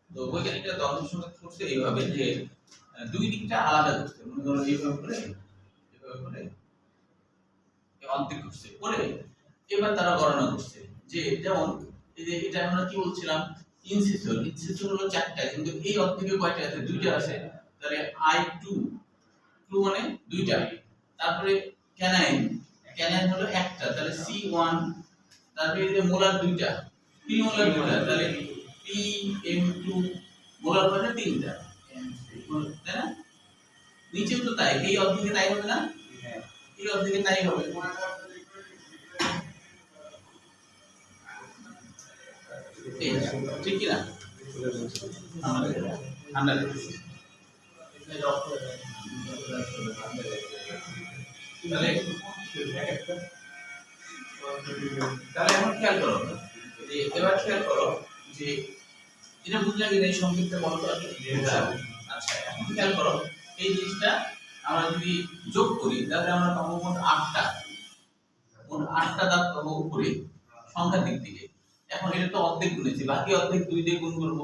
তো বৈজ্ঞানিকরা দ্বন্দ্ব সংকেত করছে এইভাবে যে দুই দিকটা আলাদা করছে, মনে করো এইভাবে করে অর্ধেক করছে করে এবার তারা গণনা করছে যে যেমন এই যে এটা আমরা কি বলছিলাম, ইনসিসর হলো 4টা, কিন্তু এই অর্ধেকে কয়টা আছে? 2টা আছে। তাহলে I2 মানে 2টা। তারপরে ক্যানাইন হলো একটা, তাহলে C1। তারপরে এই যে মোলার 2টা, প্রিমোলার 2টা, তাহলে PM2। মোলার কয়টা? 3টা, তাই না? নিচেও তো তাই, এই অর্ধেকে তাই হবে না? এই অর্ধেকে তাই হবে। ঠিক কি না? ঠান্ডা লেগেছে। তাহলে এখন খেয়াল করো যে এবার খেয়াল করো যে এটা বুঝলে কি এই সংক্ষিপ্ত বলো তো? আচ্ছা, এখন খেয়াল করো এই জিনিসটা আমরা যদি যোগ করি তাহলে আমরা পাবো মোট 8টা। মোট 8টা দাঁত পাবো উপরে সংখ্যার দিক থেকে। এখন এটা তো অর্ধেক গুণেছি, বাকি অর্ধেক 2 দিয়ে গুণ করব,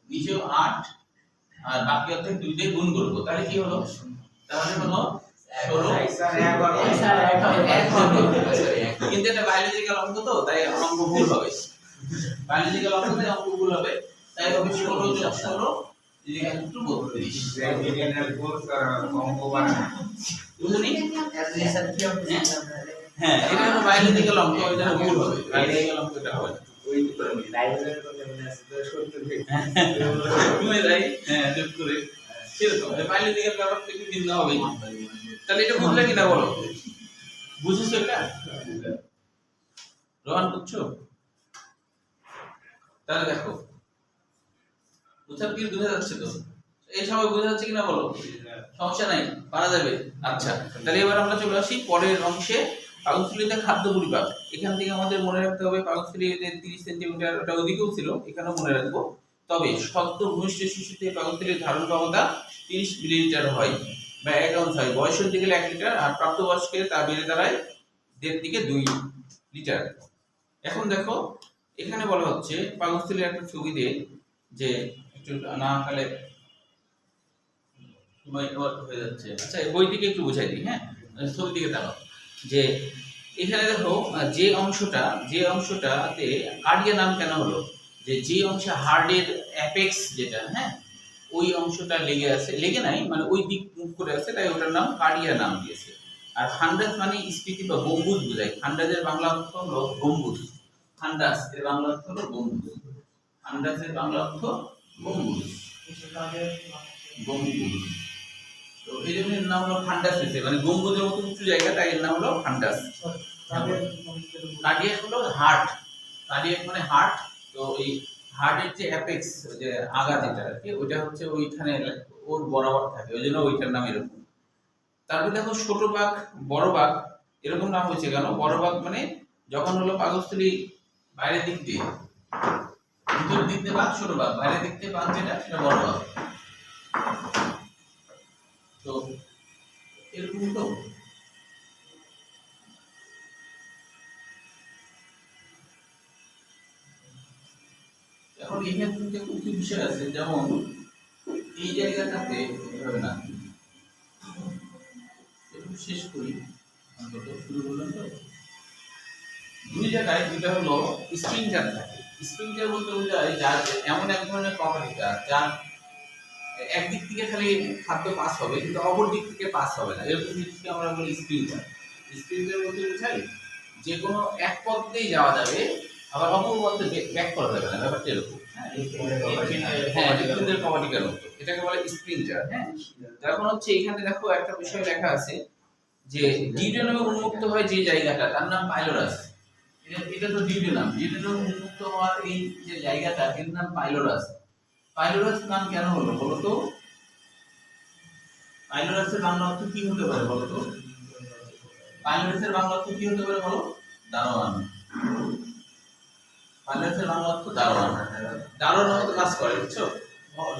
নিচেও 8 আর বাকি অর্ধেক 2 দিয়ে গুণ করব, তাহলে কি হলো? তাহলে হলো 16। কিন্তু এটা বায়োলজিক্যাল অঙ্ক তো, তাই অঙ্ক ভুল হবে। বায়োলজিক্যাল অঙ্ক তাই অঙ্ক ভুল হবে, তাই হবে 16 যোগ 16 একটু 32। বুঝুনি? হ্যাঁ, এটা হলো বায়োলজিক্যাল অঙ্ক, এটা ভুল হবে। বায়োলজিক্যাল অঙ্কটা হবে হ্যাঁ যোগ করে সেরকম বায়োলজিক্যাল ব্যাপারটা একটু ভিন্ন হবে। তাহলে এটা বুঝলে কিনা বলো? বুঝেছো এটা? রোহান বুঝছো? তাহলে দেখো বোঝা যাচ্ছে তো? এই সবাই বোঝা যাচ্ছে কিনা বলো? সমস্যা নাই, পারা যাবে। আচ্ছা, তাহলে এবার আমরা চলে আসি পরের অংশে, পাকস্থলীতে খাদ্য পরিপাক। এখান থেকে আমাদের মনে রাখতে হবে পাকস্থলীতে 30 সেন্টিমিটার, ওটা ওদিকেও ছিল, এখানেও মনে রাখবো। তবে সদ্য ভূমিষ্ঠ শিশুতে পাকস্থলীর ধারণ ক্ষমতা 30 মিলিলিটার হয় বা 1 আউন্স হয়। বয়সের দিকে 1 লিটার, আর প্রাপ্তবয়স্কের তা বেড়ে দাঁড়ায় 1.5 থেকে 2 লিটার। এখন দেখো এখানে বলা হচ্ছে পাকস্থলীর একটা ছবি দিয়ে, যে একটু না আঁকালে সময় হয়ে যাচ্ছে। আচ্ছা, এই বই থেকে একটু বুঝাই দিই। হ্যাঁ, ছবি দিকে তাকাও। যে এখানে দেখো যে অংশটাতে কার্ডিয়া নাম কেন হলো, যে অংশে হার্টের অ্যাপেক্স যেটা, হ্যাঁ ওই অংশটা লেগে আছে, লেগে নাই মানে ওই দিক মুখ করে আছে, তাই ওটার নাম কার্ডিয়া নাম দিয়েছে। আর ফান্ডাস মানে স্ফীতি বা গম্বুজ বোঝায়। ফান্ডাসের বাংলা অর্থ হলো গম্বুজ। ফান্ডাস এর বাংলা অর্থ হলো গম্বুজ। ফান্ডাসের বাংলা অর্থ গম্বুজ। গম্বুজ, তো এই জন্য এর নাম হলো ফান্ডাস হয়েছে, মানে গম্বুজের মতো উঁচু জায়গা, তাই এর নাম হলো ফান্ডাস। কার্ডিয়াক হলো হার্ট, কার্ডিয়াক মানে হার্ট। তো এই হার্টের যে অ্যাপেক্স, যে আগা যেটা আর কি, ওইটা হচ্ছে ওইখানে ওর বরাবর থাকে, ওই জন্য ওইটার নাম এরকম। তারপর দেখো ছোট বাঘ, বড় বাঘ, এরকম নাম হয়েছে কেন? বড় বাঘ মানে যখন হলো পাকস্থলী বাইরের দিক দিয়ে, ভিতর দিক দিয়ে বাঘ ছোট বাঘ, বাইরের দিক দিয়ে বাঘ যেটা, সেটা বড় বাঘ। তো এরকম তো এখন এখানে যে কিছু বিষয় আছে, যেমন এই জায়গাটাতে এভাবে না, একটু শেষ করি, অন্তত শুরু করলাম তো। দুই জায়গায় যেটা হলো স্প্রিংটার থাকে। স্প্রিংটার বলতে বোঝায় যার এমন এক ধরনের প্রপার্টিটা, যার একদিক থেকে খালি খাদ্য পাস হবে কিন্তু অপর দিক থেকে পাস হবে না, এরকম জিনিসকে আমরা বলি স্প্রিংটার। স্প্রিংটার বলতে বোঝায় যে কোনো এক পথ দিয়েই যাওয়া যাবে, আবার অপর পথে ব্যাক করা যাবে না, ব্যাপারটা এরকম। হ্যাঁ, হৃৎপিণ্ডের প্রপার্টিটার মতো, এটাকে বলে স্প্রিংটার। হ্যাঁ, এখন হচ্ছে এখানে দেখো একটা বিষয় লেখা আছে যে ডিউডেনামে উন্মুক্ত হয় যে জায়গাটা, তার নাম পাইলোরাস। এটা তো ডিউডেনাম, ডিউডেনাম উন্মুক্ত হওয়ার এই যে জায়গাটা, এর নাম পাইলোরাস। পাইলোরাস নাম কেন হলো বলো তো? পাইলোরাসের বাংলা অর্থ কি হতে পারে বলো তো? পাইলোরাসের বাংলা অর্থ কি হতে পারে বলো? দারোয়ান। পাইলোরাসের বাংলা অর্থ দারোয়ান। দারোয়ান মতো কাজ করে, বুঝছো?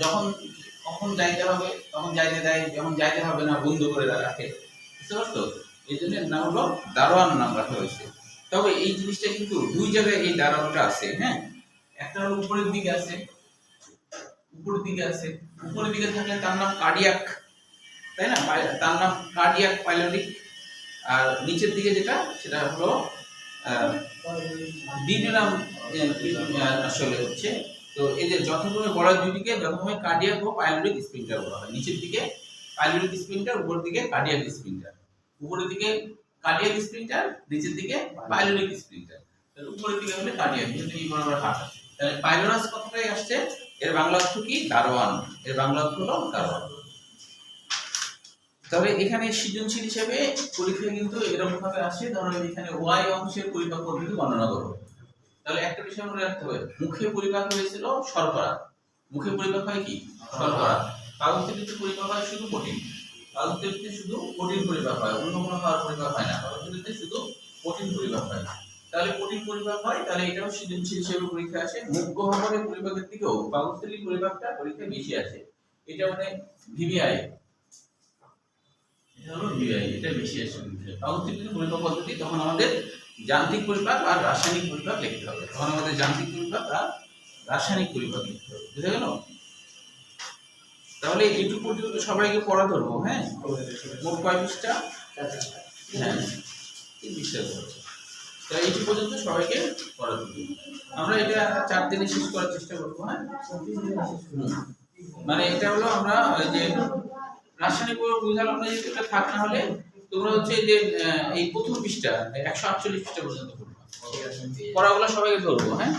যখন কখন যাইতে হবে তখন যাইতে দেয়, যখন যাইতে হবে না বন্ধ করে রাখে, বুঝতে পারছো? এই জন্য নাম হলো দারোয়ান নাম রাখা হয়েছে। তবে এই জিনিসটা কিন্তু দুই জায়গায় এই দারোয়ানটা আছে, হ্যাঁ। একটা হলো উপরের দিকে আছে, উপরের দিকে আছে, উপরের দিকে থাকলে তার নাম কার্ডিয়াক, তাই না? তার নাম কার্ডিয়াক পাইলটিক। আর নিচের দিকে যেটা সেটা হলো দ্বিতীয় নাম আসলে হচ্ছে। তো এই যে যথাক্রমে বলা দুইটিকে যথাক্রমে কার্ডিয়াক ও পাইলোটিক স্পিন্টার বলা হয়। নিচের দিকে পাইলোটিক স্পিন্টার, উপরের দিকে কার্ডিয়াক স্পিন্টার। উপরের দিকে কার্ডিয়াক স্পিন্টার, নিচের দিকে পাইলোটিক স্পিন্টার। তাহলে উপরের দিকে হলে কার্ডিয়াক, যেহেতু এই বরাবর হাত আছে। তাহলে পাইলোরাস কথাটাই আসছে, এর বাংলা অর্থ কি? দারোয়ান। এর বাংলা অর্থ হলো দারোয়ান। তবে এখানে সৃজনশীল হিসেবে পরীক্ষা কিন্তু এরকম ভাবে আসে, ধরো এখানে ওয়াই অংশের পরিপাক পদ্ধতি বর্ণনা করো। তাহলে একটা বিষয় মনে রাখতে হবে, মুখে পরিপাক হয়েছিল শর্করা। মুখে পরিপাক হয় কি? শর্করা। পাকস্থলীতে পরিপাক হয় শুধু প্রোটিন। পাকস্থলীতে শুধু প্রোটিন পরিপাক হয়, অন্য কোনো খাবার পরিপাক হয় না। পাকস্থলীতে শুধু প্রোটিন পরিপাক হয়। তাহলে প্রোটিন পরিপাক হয়, তাহলে এটাও সৃজনশীল হিসেবে পরীক্ষা আসে। মুখ গহ্বরের পরিপাকের দিকেও পাকস্থলীর পরিপাকটা পরীক্ষায় বেশি আসে। এটা মানে ভিভিআই, এটা হলো ভিভিআই, এটা বেশি আসে। পাকস্থলীর পরিপাক পদ্ধতি তখন আমাদের যান্ত্রিক পরিপাক আর রাসায়নিক পরিপাক লিখতে হবে। তখন আমাদের যান্ত্রিক পরিপাক আর রাসায়নিক পরিপাক লিখতে হবে, বুঝা গেল? তাহলে এইটুকু পর্যন্ত সবাইকে পড়া ধরবো, হ্যাঁ। মোট কয় পৃষ্ঠা? হ্যাঁ, 3 পৃষ্ঠা ধরবো। তাই এইটুকু পর্যন্ত সবাইকে পড়া ধরবো। আমরা এটা 4 দিনে শেষ করার চেষ্টা করবো, হ্যাঁ। মানে এটা হলো আমরা ওই যে রাসায়নিক পরিপাক বুঝালাম না, যদি এটা থাক না হলে তোমরা হচ্ছে যে এই প্রথম পৃষ্ঠা 148 পৃষ্ঠা পর্যন্ত পড়বা। পড়াগুলো সবাইকে ধরবো, হ্যাঁ।